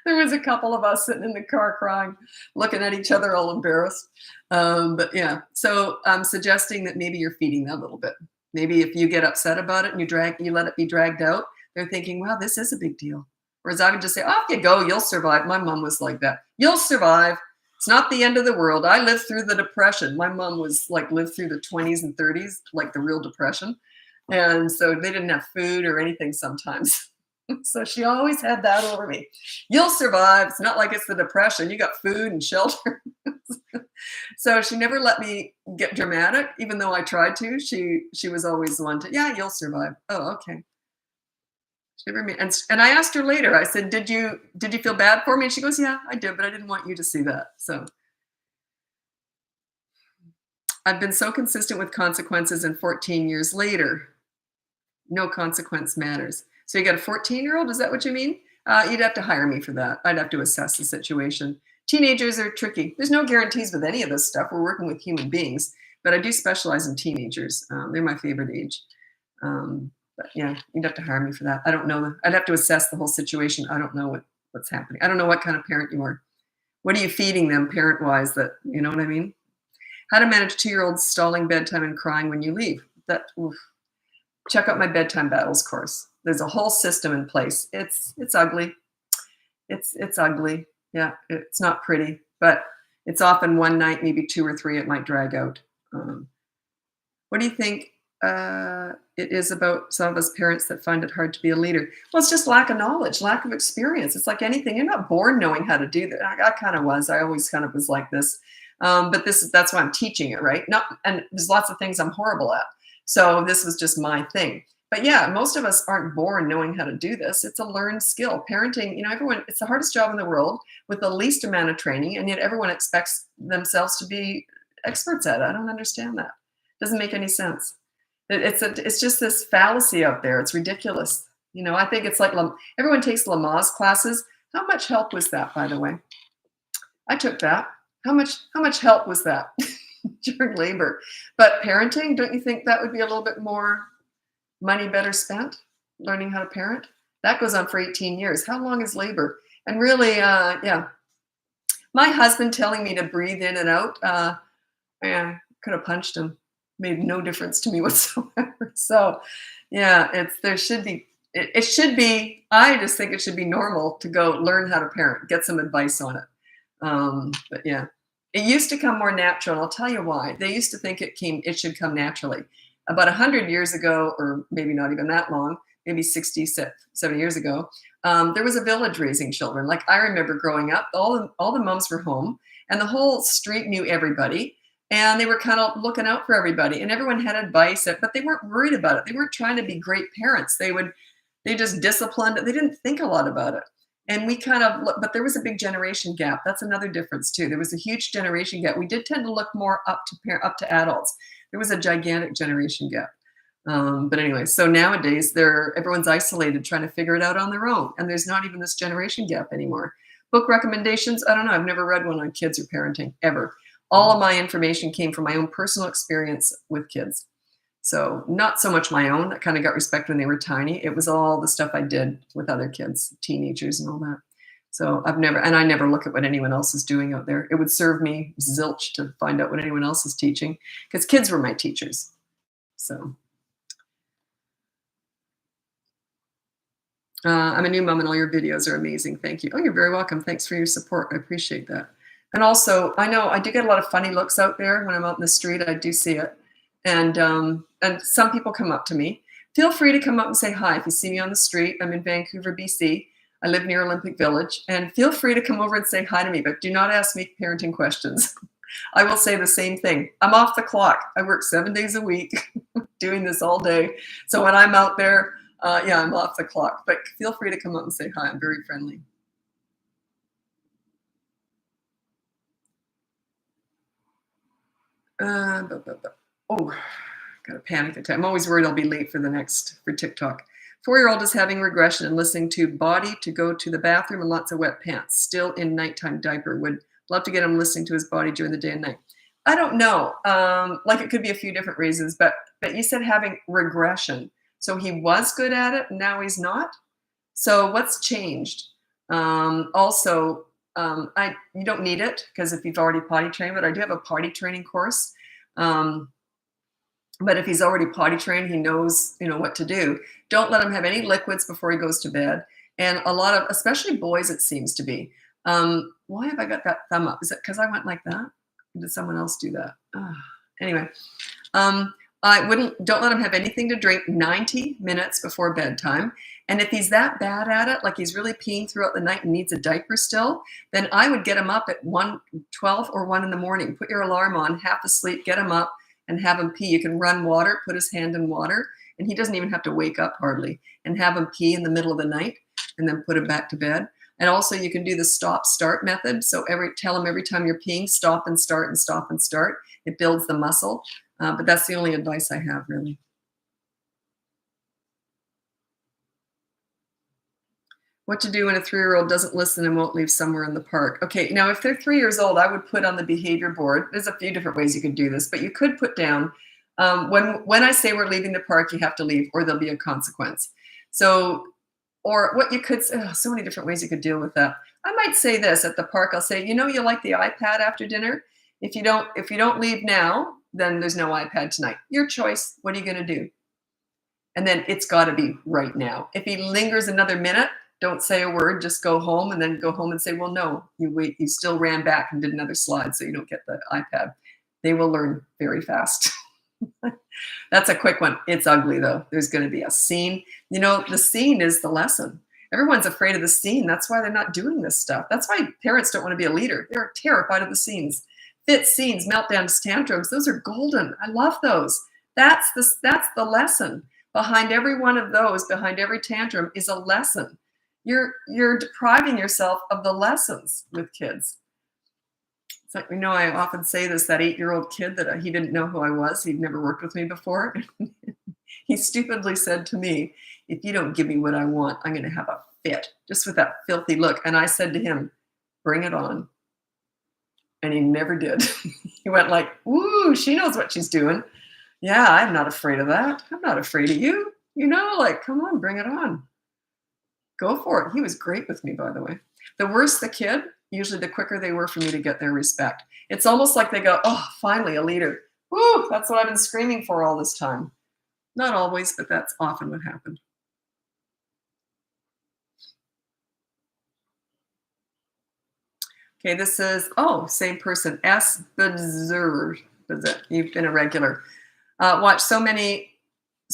There was a couple of us sitting in the car crying, looking at each other all embarrassed. But yeah, so I'm suggesting that maybe you're feeding them a little bit. Maybe if you get upset about it and you let it be dragged out, they're thinking, wow, this is a big deal. Whereas I would just say, off you go, you'll survive. My mom was like that. You'll survive. It's not the end of the world. I lived through the Depression. My mom was lived through the 20s and 30s, like the real Depression. And so they didn't have food or anything sometimes. So she always had that over me. You'll survive. It's not like it's the Depression. You got food and shelter. So she never let me get dramatic, even though I tried to. She was always the one to, yeah, you'll survive. Oh, okay. And I asked her later, I said, did you feel bad for me? And she goes, yeah, I did, but I didn't want you to see that. So I've been so consistent with consequences, and 14 years later, no consequence matters. So you got a 14-year-old? Is that what you mean? You'd have to hire me for that. I'd have to assess the situation. Teenagers are tricky. There's no guarantees with any of this stuff. We're working with human beings, but I do specialize in teenagers. They're my favorite age. But yeah, you'd have to hire me for that. I don't know. I'd have to assess the whole situation. I don't know what's happening. I don't know what kind of parent you are. What are you feeding them parent-wise that, you know what I mean? How to manage 2-year-olds stalling bedtime and crying when you leave. Check out my bedtime battles course. There's a whole system in place. It's ugly. It's ugly. Yeah, it's not pretty, but it's often one night, maybe 2 or 3, it might drag out. What do you think it is about some of us parents that find it hard to be a leader. Well, it's just lack of knowledge, lack of experience. It's like anything. You're not born knowing how to do that. I kind of was. I always kind of was like this. But that's why I'm teaching it, right? Not, and there's lots of things I'm horrible at. So this was just my thing. But yeah, most of us aren't born knowing how to do this. It's a learned skill. Parenting, everyone, it's the hardest job in the world with the least amount of training, and yet everyone expects themselves to be experts at it. I don't understand that. Doesn't make any sense. It's just this fallacy out there. It's ridiculous. I think it's like everyone takes Lamaze classes. How much help was that, by the way? I took that. How much help was that during labor? But parenting, don't you think that would be a little bit more money better spent, learning how to parent? That goes on for 18 years. How long is labor? And really, yeah. My husband telling me to breathe in and out, I could have punched him. Made no difference to me whatsoever. So, yeah, it should be, I just think it should be normal to go learn how to parent, get some advice on it. But yeah, it used to come more natural. And I'll tell you why. They used to think it should come naturally. About 100 years ago, or maybe not even that long, maybe 60, 70 years ago, there was a village raising children. Like I remember growing up, all the moms were home and the whole street knew everybody. And they were kind of looking out for everybody, and everyone had advice, but they weren't worried about it. They weren't trying to be great parents. They just disciplined. They didn't think a lot about it. And but there was a big generation gap. That's another difference too. There was a huge generation gap. We did tend to look more up to adults. There was a gigantic generation gap. But anyway, so nowadays everyone's isolated, trying to figure it out on their own. And there's not even this generation gap anymore. Book recommendations, I don't know. I've never read one on kids or parenting, ever. All of my information came from my own personal experience with kids. So not so much my own. That kind of got respect when they were tiny. It was all the stuff I did with other kids, teenagers and all that. So I never look at what anyone else is doing out there. It would serve me zilch to find out what anyone else is teaching, because kids were my teachers. So I'm a new mom and all your videos are amazing. Thank you. Oh, you're very welcome. Thanks for your support. I appreciate that. And also, I know I do get a lot of funny looks out there when I'm out in the street. I do see it. And some people come up to me. Feel free to come up and say hi if you see me on the street. I'm in Vancouver, BC. I live near Olympic Village. And feel free to come over and say hi to me, but do not ask me parenting questions. I will say the same thing. I'm off the clock. I work 7 days a week doing this all day. So when I'm out there, I'm off the clock. But feel free to come up and say hi. I'm very friendly. Oh, got a panic attack. I'm always worried I'll be late for TikTok. 4-year-old is having regression and listening to Body to go to the bathroom and lots of wet pants. Still in nighttime diaper. Would love to get him listening to his body during the day and night. I don't know. It could be a few different reasons, but you said having regression. So he was good at it, and now he's not. So what's changed? Also, you don't need it, because if you've already potty trained, but I do have a potty training course. But if he's already potty trained, he knows, what to do. Don't let him have any liquids before he goes to bed. And a lot of, especially boys, it seems to be. Why have I got that thumb up? Is it because I went like that? Or did someone else do that? Anyway, don't let him have anything to drink 90 minutes before bedtime. And if he's that bad at it, like he's really peeing throughout the night and needs a diaper still, then I would get him up at 12 or 1 in the morning. Put your alarm on, half asleep, get him up and have him pee. You can run water, put his hand in water, and he doesn't even have to wake up hardly, and have him pee in the middle of the night and then put him back to bed. And also you can do the stop-start method. So tell him every time you're peeing, stop and start and stop and start. It builds the muscle. But that's the only advice I have, really. What to do when a 3-year-old doesn't listen and won't leave somewhere in the park? Okay, now if they're 3 years old, I would put on the behavior board. There's a few different ways you could do this, but you could put down, when I say we're leaving the park, you have to leave, or there'll be a consequence. So, or what you could say, so many different ways you could deal with that. I might say this at the park. I'll say, you like the iPad after dinner? If you don't leave now, then there's no iPad tonight. Your choice. What are you going to do? And then it's got to be right now. If he lingers another minute, don't say a word. Just go home, and then go home and say, well, no, you still ran back and did another slide, so you don't get the iPad. They will learn very fast. That's a quick one. It's ugly though. There's going to be a scene. You know, the scene is the lesson. Everyone's afraid of the scene. That's why they're not doing this stuff. That's why parents don't want to be a leader. They're terrified of the scenes. Fit scenes, meltdowns, tantrums. Those are golden. I love those. That's the lesson. Behind every one of those, behind every tantrum is a lesson. You're depriving yourself of the lessons with kids. It's like, I often say this, that 8-year-old kid that he didn't know who I was. He'd never worked with me before. He stupidly said to me, if you don't give me what I want, I'm going to have a fit, just with that filthy look. And I said to him, bring it on. And he never did. He went like, ooh, she knows what she's doing. Yeah, I'm not afraid of that. I'm not afraid of you. Like, come on, bring it on. Go for it. He was great with me, by the way. The worse the kid, usually the quicker they were for me to get their respect. It's almost like they go, oh, finally a leader. Woo, that's what I've been screaming for all this time. Not always, but that's often what happened. Okay, this is, same person, S. Bizarre. You've been a regular. Watch so many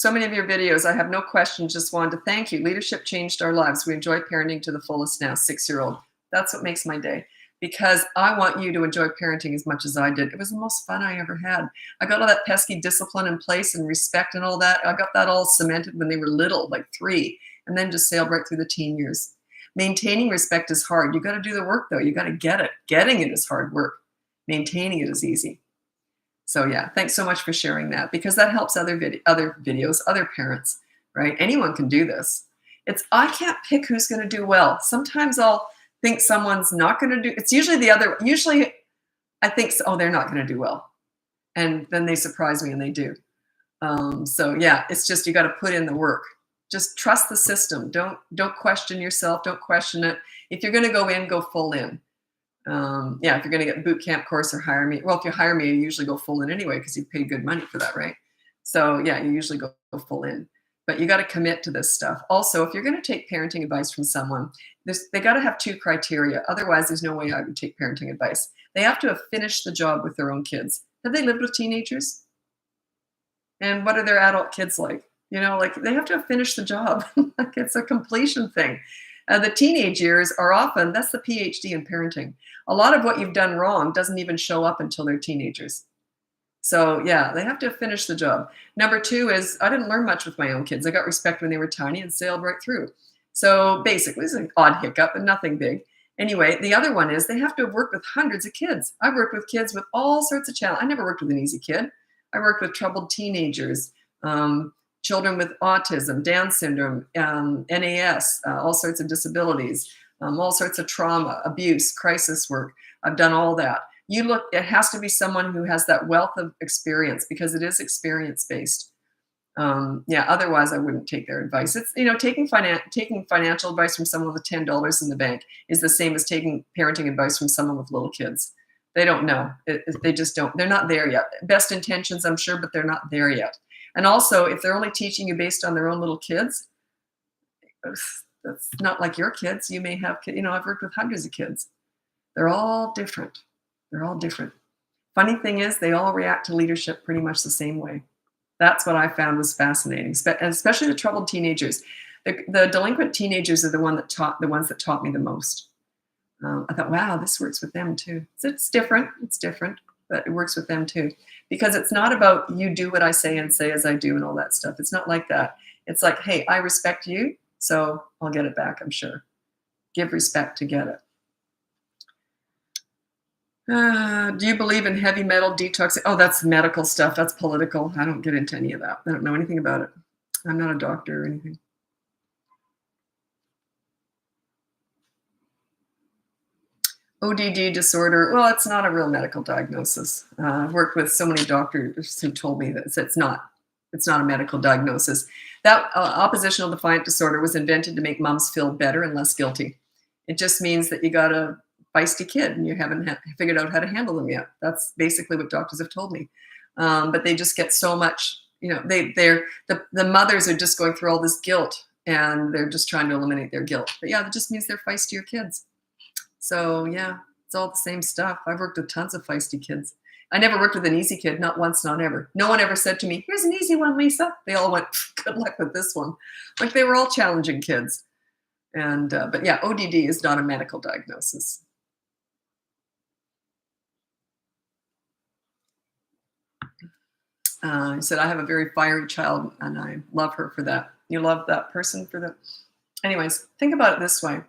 of your videos. I have no questions, just wanted to thank you. Leadership changed our lives. We enjoy parenting to the fullest now, 6-year-old. That's what makes my day, because I want you to enjoy parenting as much as I did. It was the most fun I ever had. I got all that pesky discipline in place and respect and all that. I got that all cemented when they were little, like 3, and then just sailed right through the teen years. Maintaining respect is hard. You got to do the work, though. You got to get it. Getting it is hard work. Maintaining it is easy. So yeah, thanks so much for sharing that, because that helps other videos, other parents, right? Anyone can do this. I can't pick who's going to do well. Sometimes I'll think someone's not going to do. It's usually usually I think, they're not going to do well. And then they surprise me and they do. So yeah, it's just, you got to put in the work. Just trust the system. Don't question yourself. Don't question it. If you're going to go in, go full in. If you're going to get a boot camp course or hire me, well, if you hire me, you usually go full in anyway, because you pay good money for that, right? So yeah, you usually go full in, but you got to commit to this stuff. Also, if you're going to take parenting advice from someone, they got to have 2 criteria. Otherwise, there's no way I would take parenting advice. They have to have finished the job with their own kids. Have they lived with teenagers? And what are their adult kids like? Like, they have to have finished the job. Like, it's a completion thing. The teenage years are often, that's the PhD in parenting. A lot of what you've done wrong doesn't even show up until they're teenagers. So yeah, they have to finish the job. Number 2 is, I didn't learn much with my own kids. I got respect when they were tiny and sailed right through. So basically, it's an odd hiccup and nothing big. Anyway, the other one is, they have to have worked with hundreds of kids. I've worked with kids with all sorts of challenges. I never worked with an easy kid. I worked with troubled teenagers, children with autism, Down syndrome, NAS, all sorts of disabilities, all sorts of trauma, abuse, crisis work. I've done all that. It has to be someone who has that wealth of experience, because it is experience-based. Otherwise I wouldn't take their advice. It's, taking financial advice from someone with $10 in the bank is the same as taking parenting advice from someone with little kids. They don't know. They just don't. They're not there yet. Best intentions, I'm sure, but they're not there yet. And also, if they're only teaching you based on their own little kids, that's not like your kids. You may have, I've worked with hundreds of kids. They're all different. They're all different. Funny thing is, they all react to leadership pretty much the same way. That's what I found was fascinating, especially the troubled teenagers. The delinquent teenagers are the ones that taught me the most. I thought, wow, this works with them too. It's different. It's different, but it works with them too. Because it's not about you do what I say and say as I do and all that stuff. It's not like that. It's like, hey, I respect you, so I'll get it back, I'm sure. Give respect to get it. Do you believe in heavy metal detoxing? Oh, that's medical stuff. That's political. I don't get into any of that. I don't know anything about it. I'm not a doctor or anything. ODD disorder, well, it's not a real medical diagnosis. I've worked with so many doctors who told me that it's not a medical diagnosis. That oppositional defiant disorder was invented to make moms feel better and less guilty. It just means that you got a feisty kid and you haven't figured out how to handle them yet. That's basically what doctors have told me. But they just get so much, the mothers are just going through all this guilt and they're just trying to eliminate their guilt. But yeah, that just means they're feistier kids. So yeah, it's all the same stuff. I've worked with tons of feisty kids. I never worked with an easy kid, not once, not ever. No one ever said to me, here's an easy one, Lisa. They all went, good luck with this one. Like they were all challenging kids. And, but yeah, ODD is not a medical diagnosis. He said, I have a very fiery child and I love her for that. You love that person for that. Anyways, think about it this way.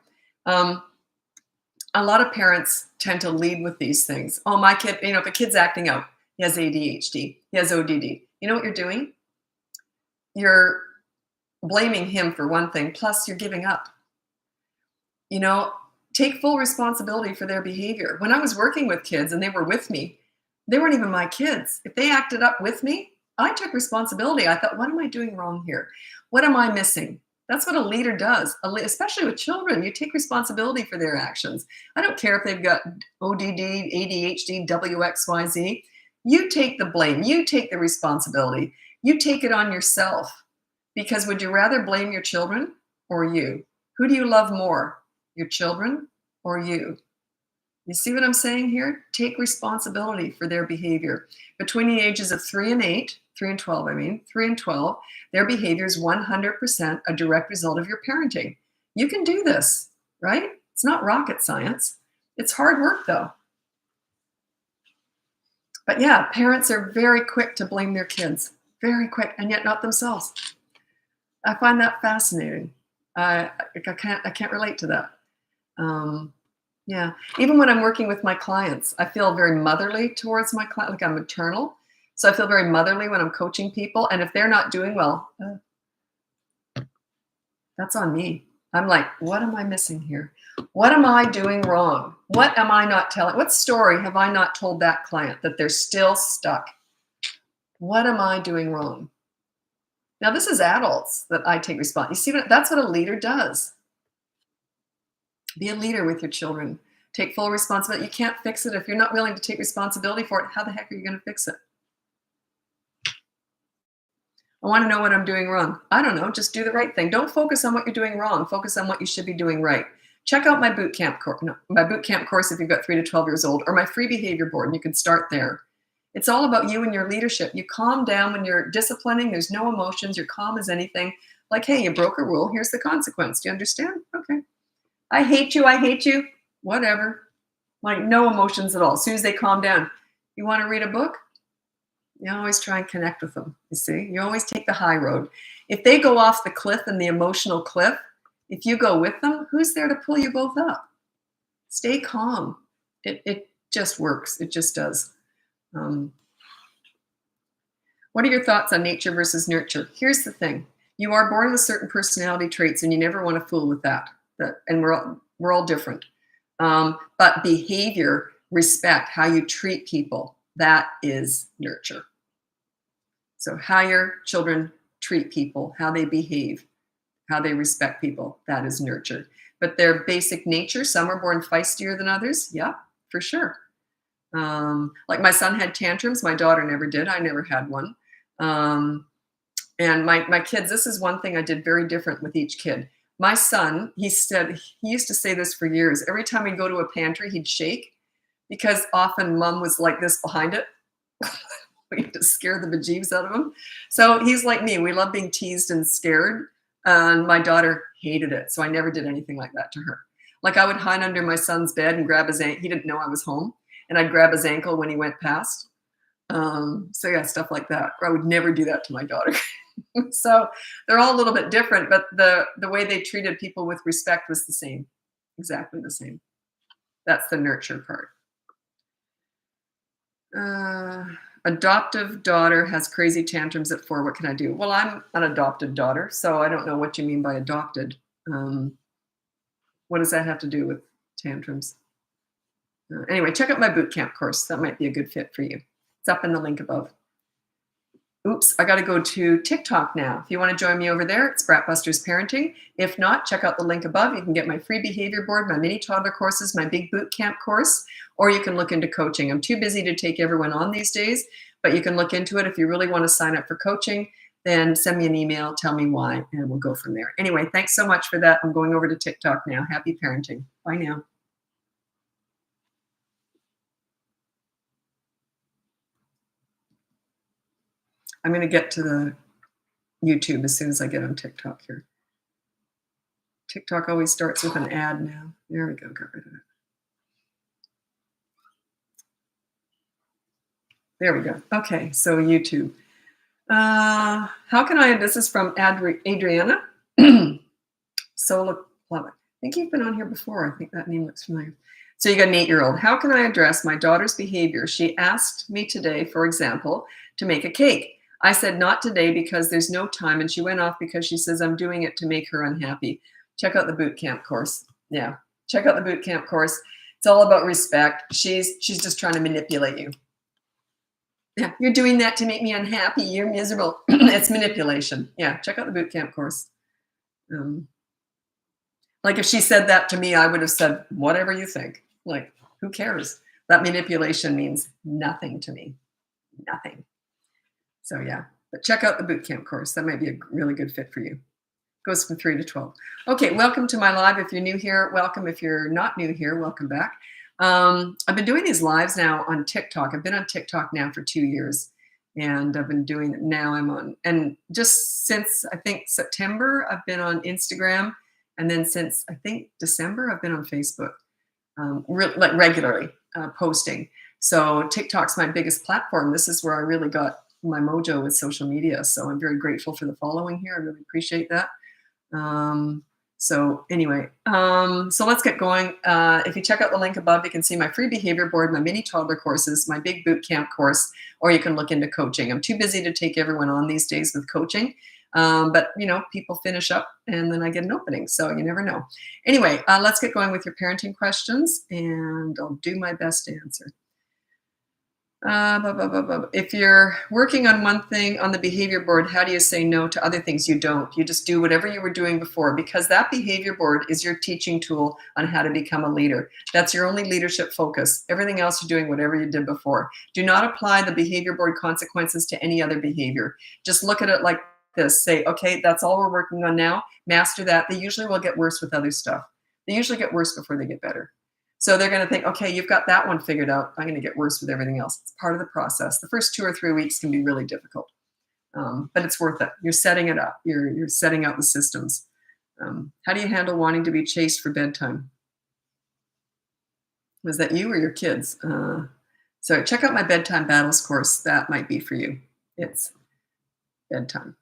A lot of parents tend to lead with these things. Oh, my kid, if a kid's acting out, he has ADHD, he has ODD. You know what you're doing? You're blaming him for one thing, plus you're giving up. Take full responsibility for their behavior. When I was working with kids and they were with me, they weren't even my kids. If they acted up with me, I took responsibility. I thought, what am I doing wrong here? What am I missing? That's what a leader does, especially with children. You take responsibility for their actions. I don't care if they've got ODD, ADHD, WXYZ. You take the blame. You take the responsibility. You take it on yourself. Because would you rather blame your children or you? Who do you love more, your children or you? You see what I'm saying here? Take responsibility for their behavior. Between the ages of 3 and 12, their behavior is 100% a direct result of your parenting. You can do this, right? It's not rocket science. It's hard work, though. But yeah, parents are very quick to blame their kids. Very quick, and yet not themselves. I find that fascinating. I can't relate to that. Yeah, even when I'm working with my clients, I feel very motherly towards my client, like I'm maternal. So I feel very motherly when I'm coaching people. And if they're not doing well, that's on me. I'm like, what am I missing here? What am I doing wrong? What am I not telling? What story have I not told that client that they're still stuck? What am I doing wrong? Now, this is adults that I take responsibility. You see, that's what a leader does. Be a leader with your children. Take full responsibility. You can't fix it. If you're not willing to take responsibility for it, how the heck are you going to fix it? I want to know what I'm doing wrong. I don't know. Just do the right thing. Don't focus on what you're doing wrong. Focus on what you should be doing right. Check out my boot camp course. My boot camp course if you've got 3 to 12 years old, or my free behavior board, and you can start there. It's all about you and your leadership. You calm down when you're disciplining. There's no emotions. You're calm as anything. Like, hey, you broke a rule. Here's the consequence. Do you understand? Okay. I hate you. Whatever. Like no emotions at all. As soon as they calm down, you want to read a book? You always try and connect with them. You see, you always take the high road. If they go off the cliff and the emotional cliff, if you go with them, who's there to pull you both up? Stay calm. It just works. It just does. What are your thoughts on nature versus nurture? Here's the thing. You are born with certain personality traits and you never want to fool with that. And we're all different. But behavior, respect, how you treat people, that is nurture. So how your children treat people, how they behave, how they respect people, that is nurture. But their basic nature, some are born feistier than others. Yeah, for sure. Like my son had tantrums. My daughter never did. I never had one. And my kids, this is one thing I did very different with each kid. My son, he used to say this for years. Every time he'd go to a pantry, he'd shake because often mom was like this behind it. We had to scare the bejeebs out of him. So he's like me. We love being teased and scared. And my daughter hated it. So I never did anything like that to her. Like I would hide under my son's bed and grab his ankle. He didn't know I was home. And I'd grab his ankle when he went past. So yeah, stuff like that. I would never do that to my daughter. So they're all a little bit different, but the way they treated people with respect was the same, exactly the same. That's the nurture part. Adoptive daughter has crazy tantrums at 4. What can I do? Well, I'm an adopted daughter, so I don't know what you mean by adopted. What does that have to do with tantrums? Anyway, check out my boot camp course. That might be a good fit for you. It's up in the link above. Oops, I got to go to TikTok now. If you want to join me over there, it's Bratbusters Parenting. If not, check out the link above. You can get my free behavior board, my mini toddler courses, my big boot camp course, or you can look into coaching. I'm too busy to take everyone on these days, but you can look into it. If you really want to sign up for coaching, then send me an email, tell me why, and we'll go from there. Anyway, thanks so much for that. I'm going over to TikTok now. Happy parenting. Bye now. I'm going to get to the YouTube as soon as I get on TikTok here. TikTok always starts with an ad now. There we go. Got rid of it. There we go. Okay, so YouTube. How can I, this is from Adriana. Sola Plummet. I think you've been on here before. I think that name looks familiar. So you got an 8-year-old. How can I address my daughter's behavior? She asked me today, for example, to make a cake. I said not today because there's no time, and she went off because she says I'm doing it to make her unhappy. Check out the boot camp course. Yeah, check out the boot camp course. It's all about respect. She's just trying to manipulate you. Yeah, you're doing that to make me unhappy. You're miserable. It's manipulation. Yeah, check out the boot camp course. Like if she said that to me, I would have said, whatever you think. Like, who cares? That manipulation means nothing to me. Nothing. So yeah, but check out the boot camp course. That might be a really good fit for you. Goes from 3 to 12. Okay, welcome to my live. If you're new here, welcome. If you're not new here, welcome back. I've been doing these lives now on TikTok. I've been on TikTok now for 2 years, and I've been doing it now. I'm on, and just since I think September, I've been on Instagram, and then since I think December, I've been on Facebook, like regularly posting. So TikTok's my biggest platform. This is where I really got my mojo with social media. So I'm very grateful for the following here. I really appreciate that. So anyway, so let's get going. If you check out the link above, you can see my free behavior board, my mini toddler courses, my big boot camp course, or you can look into coaching. I'm too busy to take everyone on these days with coaching. But you know, people finish up and then I get an opening. So you never know. Anyway, let's get going with your parenting questions and I'll do my best to answer. If you're working on one thing on the behavior board, how do you say no to other things you don't? You just do whatever you were doing before, because that behavior board is your teaching tool on how to become a leader. That's your only leadership focus. Everything else you're doing whatever you did before. Do not apply the behavior board consequences to any other behavior. Just look at it like this. Say, okay, that's all we're working on now. Master that. They usually will get worse with other stuff. They usually get worse before they get better. So they're going to think, okay, you've got that one figured out. I'm going to get worse with everything else. It's part of the process. The first 2 or 3 weeks can be really difficult, but it's worth it. You're setting it up. You're setting out the systems. How do you handle wanting to be chased for bedtime? Was that you or your kids? So check out my bedtime battles course. That might be for you. It's bedtime.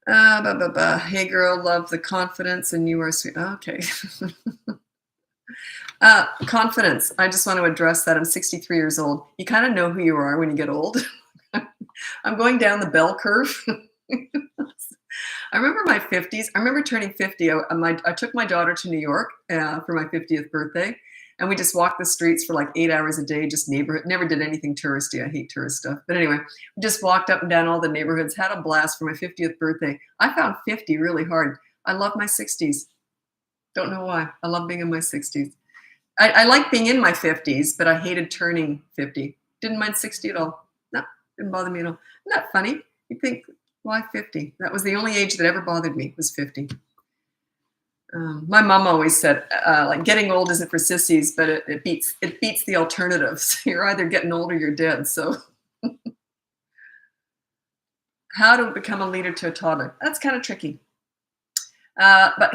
Hey girl, love the confidence and you are sweet. Okay. Confidence. I just want to address that. I'm 63 years old. You kind of know who you are when you get old. I'm going down the bell curve. I remember my 50s. I remember turning 50. I took my daughter to New York for my 50th birthday. And we just walked the streets for like 8 hours a day, just neighborhood. Never did anything touristy. I hate tourist stuff. But anyway, we just walked up and down all the neighborhoods, had a blast for my 50th birthday. I found 50 really hard. I love my 60s. Don't know why. I love being in my 60s. I like being in my 50s, but I hated turning 50. Didn't mind 60 at all. No, didn't bother me at all. Isn't that funny? You think, why 50? That was the only age that ever bothered me, was 50. My mom always said, like, getting old isn't for sissies, but it beats the alternatives. You're either getting old or you're dead. So how to become a leader to a toddler? That's kind of tricky. But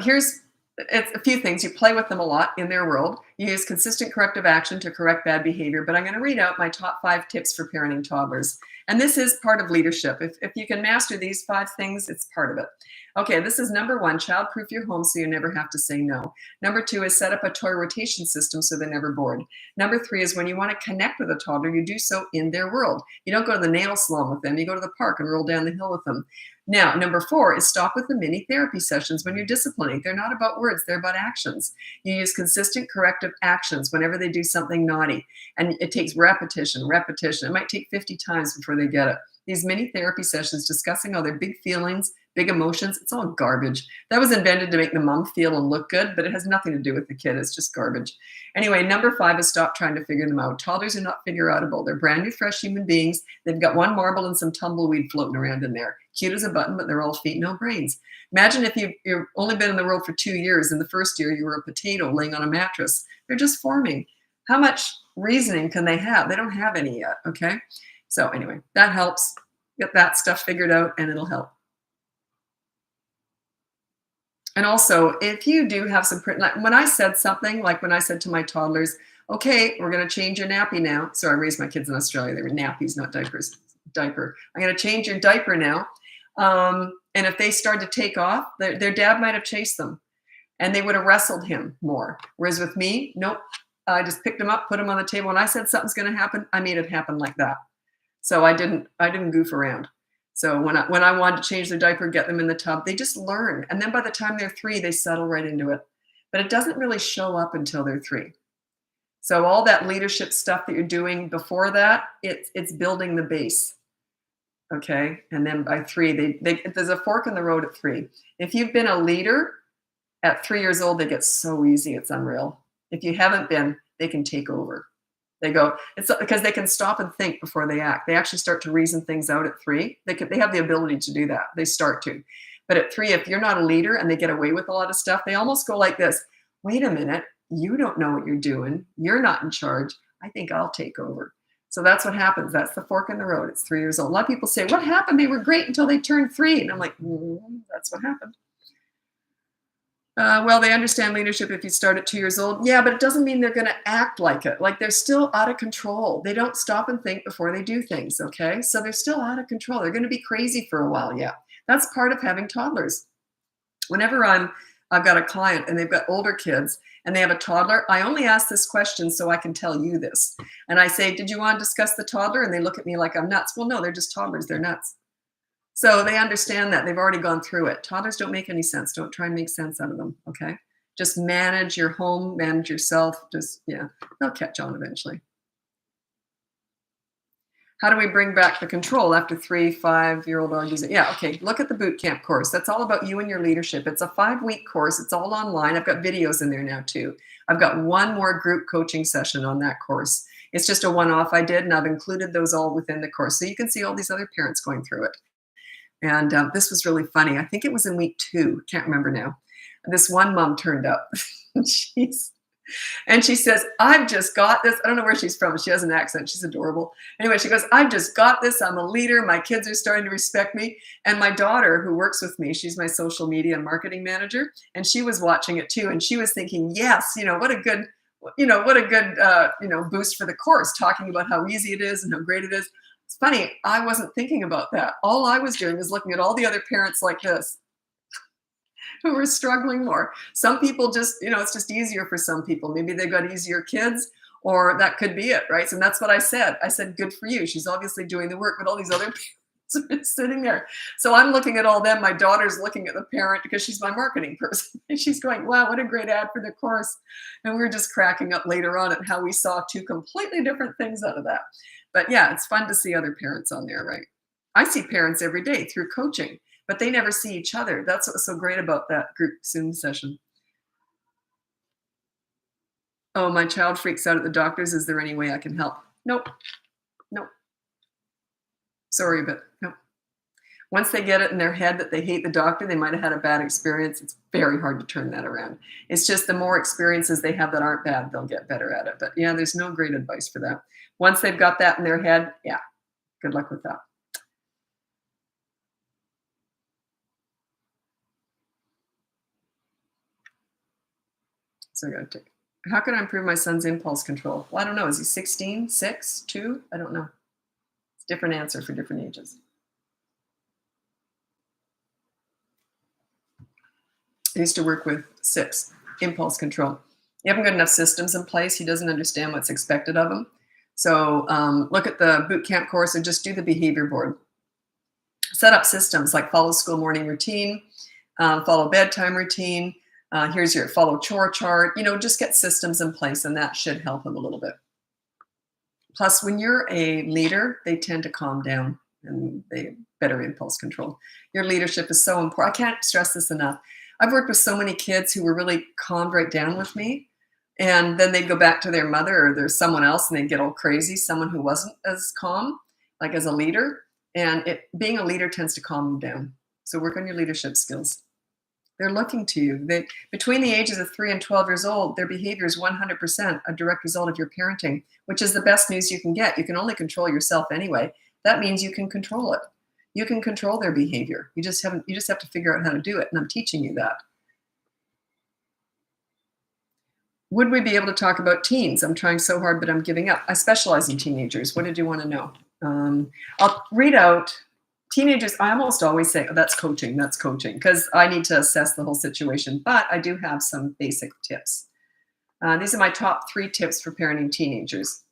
it's a few things. You play with them a lot in their world. You use consistent corrective action to correct bad behavior. But I'm going to read out my top 5 tips for parenting toddlers. And this is part of leadership. If you can master these 5 things, it's part of it. Okay, this is number 1, child-proof your home so you never have to say no. Number 2 is set up a toy rotation system so they're never bored. Number 3 is when you want to connect with a toddler, you do so in their world. You don't go to the nail salon with them. You go to the park and roll down the hill with them. Now, number 4 is stop with the mini therapy sessions when you're disciplining. They're not about words, they're about actions. You use consistent corrective actions whenever they do something naughty. And it takes repetition. It might take 50 times before they get it. These mini therapy sessions discussing all their big feelings, big emotions, it's all garbage. That was invented to make the mom feel and look good, but it has nothing to do with the kid. It's just garbage. Anyway, number 5 is stop trying to figure them out. Toddlers are not figure-outable. They're brand new, fresh human beings. They've got one marble and some tumbleweed floating around in there. Cute as a button, but they're all feet, no brains. Imagine if you've only been in the world for 2 years. In the first year, you were a potato laying on a mattress. They're just forming. How much reasoning can they have? They don't have any yet, okay? So anyway, that helps. Get that stuff figured out and it'll help. And also, if you do have some like when I said something, like when I said to my toddlers, okay, we're going to change your nappy now. So I raised my kids in Australia. They were nappies, not diapers. Diaper. I'm going to change your diaper now. And if they started to take off, their dad might have chased them and they would have wrestled him more. Whereas with me, nope. I just picked him up, put him on the table. When I said something's going to happen, I made it happen like that. So I didn't goof around. So when I wanted to change their diaper, get them in the tub, they just learn. And then by the time they're 3, they settle right into it. But it doesn't really show up until they're 3. So all that leadership stuff that you're doing before that, it's building the base. Okay. And then by 3, there's a fork in the road at 3. If you've been a leader at 3 years old, they get so easy. It's unreal. If you haven't been, they can take over. They go, it's because they can stop and think before they act. They actually start to reason things out at 3. They have the ability to do that. They start to. But at 3, if you're not a leader and they get away with a lot of stuff, they almost go like this. Wait a minute. You don't know what you're doing. You're not in charge. I think I'll take over. So that's what happens. That's the fork in the road. It's 3 years old. A lot of people say, what happened? They were great until they turned 3. And I'm like, that's what happened. Well, they understand leadership if you start at 2 years old. Yeah, but it doesn't mean they're going to act like it. Like they're still out of control. They don't stop and think before they do things, okay? So they're still out of control. They're going to be crazy for a while, yeah. That's part of having toddlers. Whenever I've got a client and they've got older kids and they have a toddler, I only ask this question so I can tell you this. And I say, did you want to discuss the toddler? And they look at me like I'm nuts. Well, no, they're just toddlers. They're nuts. So they understand that. They've already gone through it. Toddlers don't make any sense. Don't try and make sense out of them, okay? Just manage your home, manage yourself. Just, yeah, they'll catch on eventually. How do we bring back the control after 3, 5-year-old argues? Yeah, okay, look at the boot camp course. That's all about you and your leadership. It's a 5-week course. It's all online. I've got videos in there now too. I've got one more group coaching session on that course. It's just a one-off I did, and I've included those all within the course. So you can see all these other parents going through it. And this was really funny. I think it was in week 2. Can't remember now. This one mom turned up. And she says, I've just got this. I don't know where she's from. She has an accent. She's adorable. Anyway, she goes, I've just got this. I'm a leader. My kids are starting to respect me. And my daughter, who works with me, she's my social media and marketing manager. And she was watching it too. And she was thinking, yes, what a good boost for the course, talking about how easy it is and how great it is. It's funny, I wasn't thinking about that. All I was doing was looking at all the other parents like this who were struggling more. Some people just, it's just easier for some people. Maybe they've got easier kids, or that could be it, right? So that's what I said. I said, good for you. She's obviously doing the work, but all these other parents are sitting there. So I'm looking at all them. My daughter's looking at the parent because she's my marketing person. And she's going, wow, what a great ad for the course. And we were just cracking up later on at how we saw 2 completely different things out of that. But yeah, it's fun to see other parents on there, right? I see parents every day through coaching, but they never see each other. That's what's so great about that group Zoom session. Oh, my child freaks out at the doctors. Is there any way I can help? Nope. Sorry, but no. Once they get it in their head that they hate the doctor, they might have had a bad experience. It's very hard to turn that around. It's just the more experiences they have that aren't bad, they'll get better at it. But yeah, there's no great advice for that. Once they've got that in their head, yeah, good luck with that. So I got to take. How can I improve my son's impulse control? Well, I don't know. Is he 16, 6, 2? I don't know. It's a different answer for different ages. I used to work with 6, impulse control. You haven't got enough systems in place. He doesn't understand what's expected of him. So look at the boot camp course and just do the behavior board. Set up systems like follow school morning routine, follow bedtime routine. Here's your follow chore chart. Just get systems in place, and that should help him a little bit. Plus, when you're a leader, they tend to calm down and they better impulse control. Your leadership is so important. I can't stress this enough. I've worked with so many kids who were really calmed right down with me. And then they'd go back to their mother or there's someone else and they'd get all crazy, someone who wasn't as calm, like as a leader. And being a leader tends to calm them down. So work on your leadership skills. They're looking to you. Between the ages of 3 and 12 years old, their behavior is 100% a direct result of your parenting, which is the best news you can get. You can only control yourself anyway. That means you can control it. You can control their behavior. You just have to figure out how to do it. And I'm teaching you that. Would we be able to talk about teens? I'm trying so hard, but I'm giving up. I specialize in teenagers. What did you want to know? I'll read out teenagers. I almost always say, oh, that's coaching, because I need to assess the whole situation. But I do have some basic tips. These are my top 3 tips for parenting teenagers.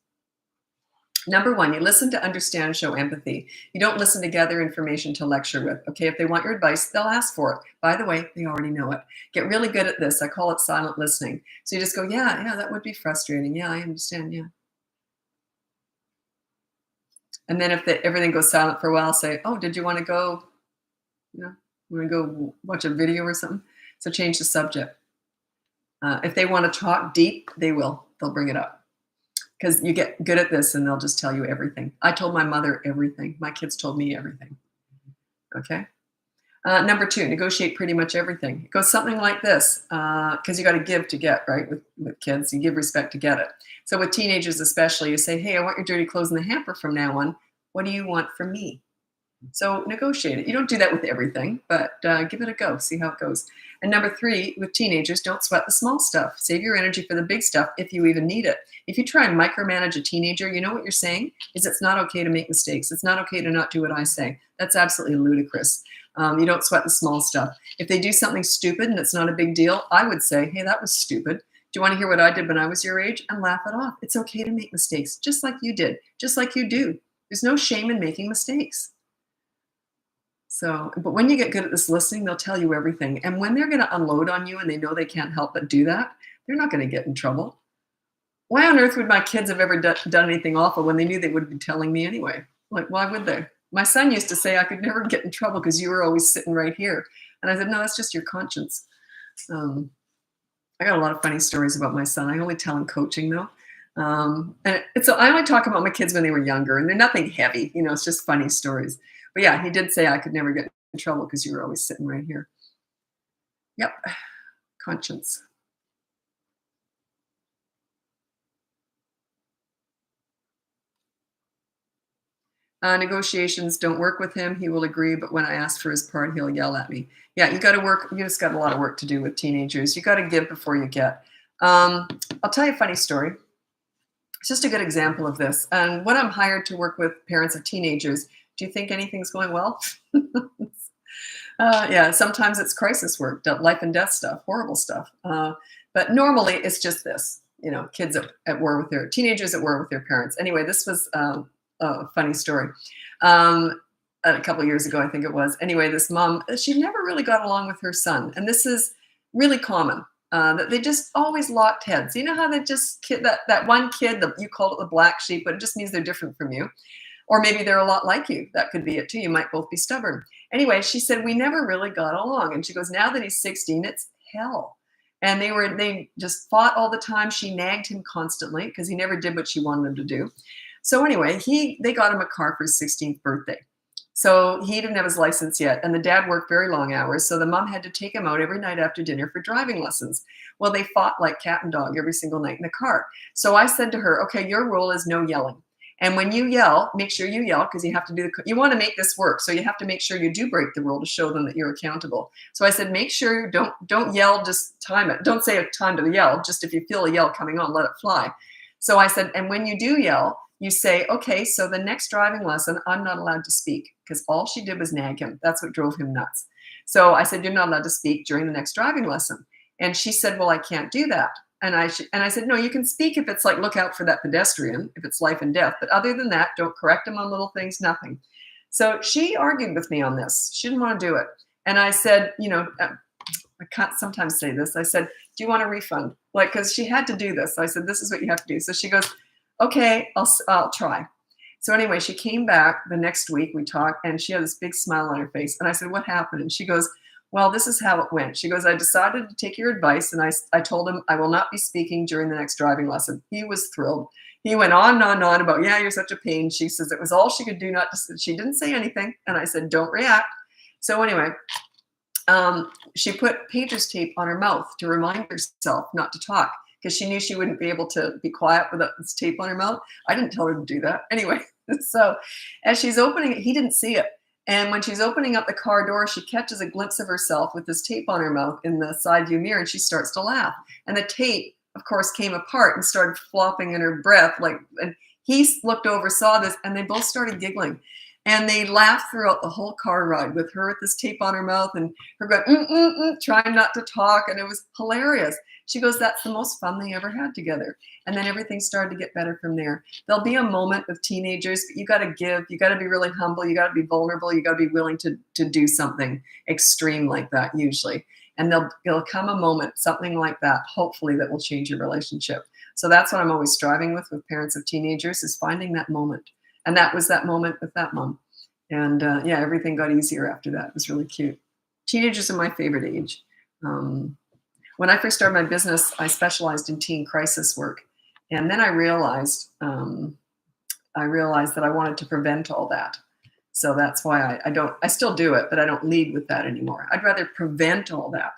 Number 1, you listen to understand, show empathy. You don't listen to gather information to lecture with. Okay, if they want your advice, they'll ask for it. By the way, they already know it. Get really good at this. I call it silent listening. So you just go, yeah, that would be frustrating. Yeah, I understand. Yeah. And then if everything goes silent for a while, say, oh, did you want to go, want to go watch a video or something? So change the subject. If they want to talk deep, they will. They'll bring it up. Because you get good at this and they'll just tell you everything. I told my mother everything. My kids told me everything. Okay. Number 2, negotiate pretty much everything. It goes something like this, because you got to give to get, right? With kids, you give respect to get it. So with teenagers especially, you say, hey, I want your dirty clothes in the hamper from now on. What do you want from me? So negotiate it. You don't do that with everything, but give it a go. See how it goes. And number 3, with teenagers, don't sweat the small stuff. Save your energy for the big stuff if you even need it. If you try and micromanage a teenager, you know what you're saying is it's not okay to make mistakes. It's not okay to not do what I say. That's absolutely ludicrous. You don't sweat the small stuff. If they do something stupid and it's not a big deal, I would say, hey, that was stupid. Do you want to hear what I did when I was your age? And laugh it off. It's okay to make mistakes, just like you did, just like you do. There's no shame in making mistakes. So, but when you get good at this listening, they'll tell you everything. And when they're going to unload on you and they know they can't help but do that, they're not going to get in trouble. Why on earth would my kids have ever done anything awful when they knew they would be telling me anyway? Like, why would they? My son used to say I could never get in trouble because you were always sitting right here. And I said, no, that's just your conscience. I got a lot of funny stories about my son. I only tell in coaching though. So I only talk about my kids when they were younger, and they're nothing heavy. It's just funny stories. But yeah, he did say I could never get in trouble because you were always sitting right here. Yep, conscience. Negotiations don't work with him. He will agree, but when I ask for his part, he'll yell at me. Yeah, you got to work. You just got a lot of work to do with teenagers. You got to give before you get. I'll tell you a funny story. It's just a good example of this. And when I'm hired to work with parents of teenagers, do you think anything's going well? Yeah, sometimes it's crisis work, life and death stuff, horrible stuff. But normally it's just this, kids at war with their teenagers at war with their parents. Anyway, this was a funny story. A couple of years ago, I think it was. Anyway, this mom, she never really got along with her son. And this is really common. That they just always locked heads. You know how they just that one kid that you call it the black sheep, but it just means they're different from you. Or maybe they're a lot like you. That could be it too. You might both be stubborn. Anyway, she said, we never really got along. And she goes, now that he's 16, it's hell. And they just fought all the time. She nagged him constantly because he never did what she wanted him to do. So anyway, they got him a car for his 16th birthday. So he didn't have his license yet. And the dad worked very long hours. So the mom had to take him out every night after dinner for driving lessons. Well, they fought like cat and dog every single night in the car. So I said to her, okay, your rule is no yelling. And when you yell, make sure you yell because you have to you want to make this work. So you have to make sure you do break the rule to show them that you're accountable. So I said, make sure don't yell, just time it. Don't say a time to yell. Just if you feel a yell coming on, let it fly. So I said, and when you do yell, you say, okay, so the next driving lesson, I'm not allowed to speak because all she did was nag him. That's what drove him nuts. So I said, you're not allowed to speak during the next driving lesson. And she said, well, I can't do that. And I said, no, you can speak if it's like, look out for that pedestrian, if it's life and death. But other than that, don't correct him on little things, nothing. So she argued with me on this. She didn't want to do it. And I said, I can't sometimes say this. I said, do you want a refund? Like, because she had to do this. So I said, this is what you have to do. So she goes, okay, I'll try. So anyway, she came back the next week. We talked, and she had this big smile on her face. And I said, what happened? And she goes, well, this is how it went. She goes, I decided to take your advice, and I told him I will not be speaking during the next driving lesson. He was thrilled. He went on and on and on about, yeah, you're such a pain. She says it was all she could do not to. She didn't say anything, and I said, don't react. So anyway, she put pager's tape on her mouth to remind herself not to talk because she knew she wouldn't be able to be quiet without this tape on her mouth. I didn't tell her to do that. Anyway, so as she's opening it, he didn't see it. And when she's opening up the car door, she catches a glimpse of herself with this tape on her mouth in the side view mirror, and she starts to laugh. And the tape, of course, came apart and started flopping in her breath. And he looked over, saw this, and they both started giggling. And they laughed throughout the whole car ride with her with this tape on her mouth and her going, trying not to talk. And it was hilarious. She goes, that's the most fun they ever had together. And then everything started to get better from there. There'll be a moment with teenagers, but you got to give, you got to be really humble, you got to be vulnerable, you got to be willing to do something extreme like that usually. And there'll come a moment, something like that, hopefully, that will change your relationship. So that's what I'm always striving with parents of teenagers, is finding that moment. And that was that moment with that mom. And yeah, everything got easier after that. It was really cute. Teenagers are my favorite age. When I first started my business, I specialized in teen crisis work. And then I realized that I wanted to prevent all that. So that's why I still do it, but I don't lead with that anymore. I'd rather prevent all that.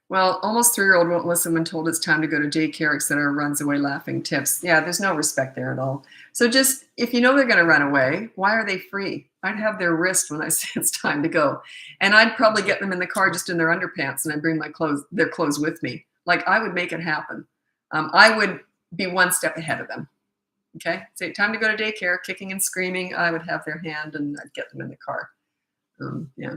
Well, almost 3-year-old won't listen when told it's time to go to daycare, etc., runs away laughing, tips. Yeah, there's no respect there at all. So just, if you know they're going to run away, why are they free? I'd have their wrist when I say it's time to go. And I'd probably get them in the car just in their underpants, and I'd bring their clothes with me. Like, I would make it happen. I would be one step ahead of them. Okay? Say, time to go to daycare, kicking and screaming. I would have their hand, and I'd get them in the car. Yeah.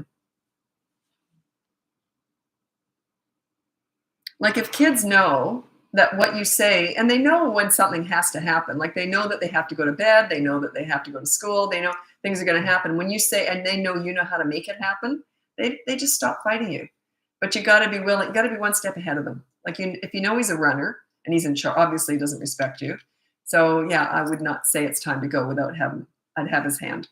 Like, if kids know that what you say, and they know when something has to happen, like they know that they have to go to bed, they know that they have to go to school, they know things are going to happen. When you say, and they know you know how to make it happen, they just stop fighting you. But you got to be willing, you got to be one step ahead of them. Like, if you know he's a runner and he's in charge, obviously he doesn't respect you. So yeah, I would not say it's time to go without I'd have his hand.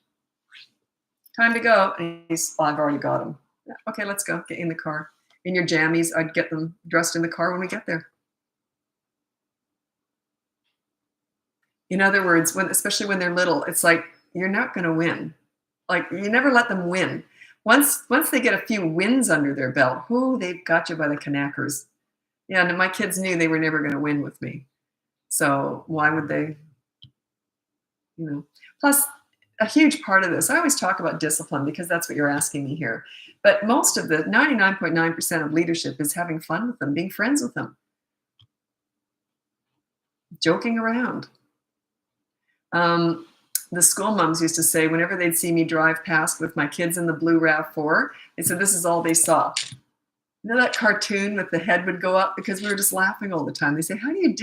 Time to go. And I've already got him. Yeah, okay, let's go. Get in the car. In your jammies, I'd get them dressed in the car when we get there. In other words, especially when they're little, it's like, you're not going to win. Like, you never let them win. Once they get a few wins under their belt, they've got you by the knackers. Yeah, and my kids knew they were never going to win with me. So why would they? Plus, a huge part of this, I always talk about discipline because that's what you're asking me here. But most of the 99.9% of leadership is having fun with them, being friends with them, joking around. The school moms used to say, whenever they'd see me drive past with my kids in the blue RAV4, they said this is all they saw. You know that cartoon with the head would go up, because we were just laughing all the time. They say, how do you do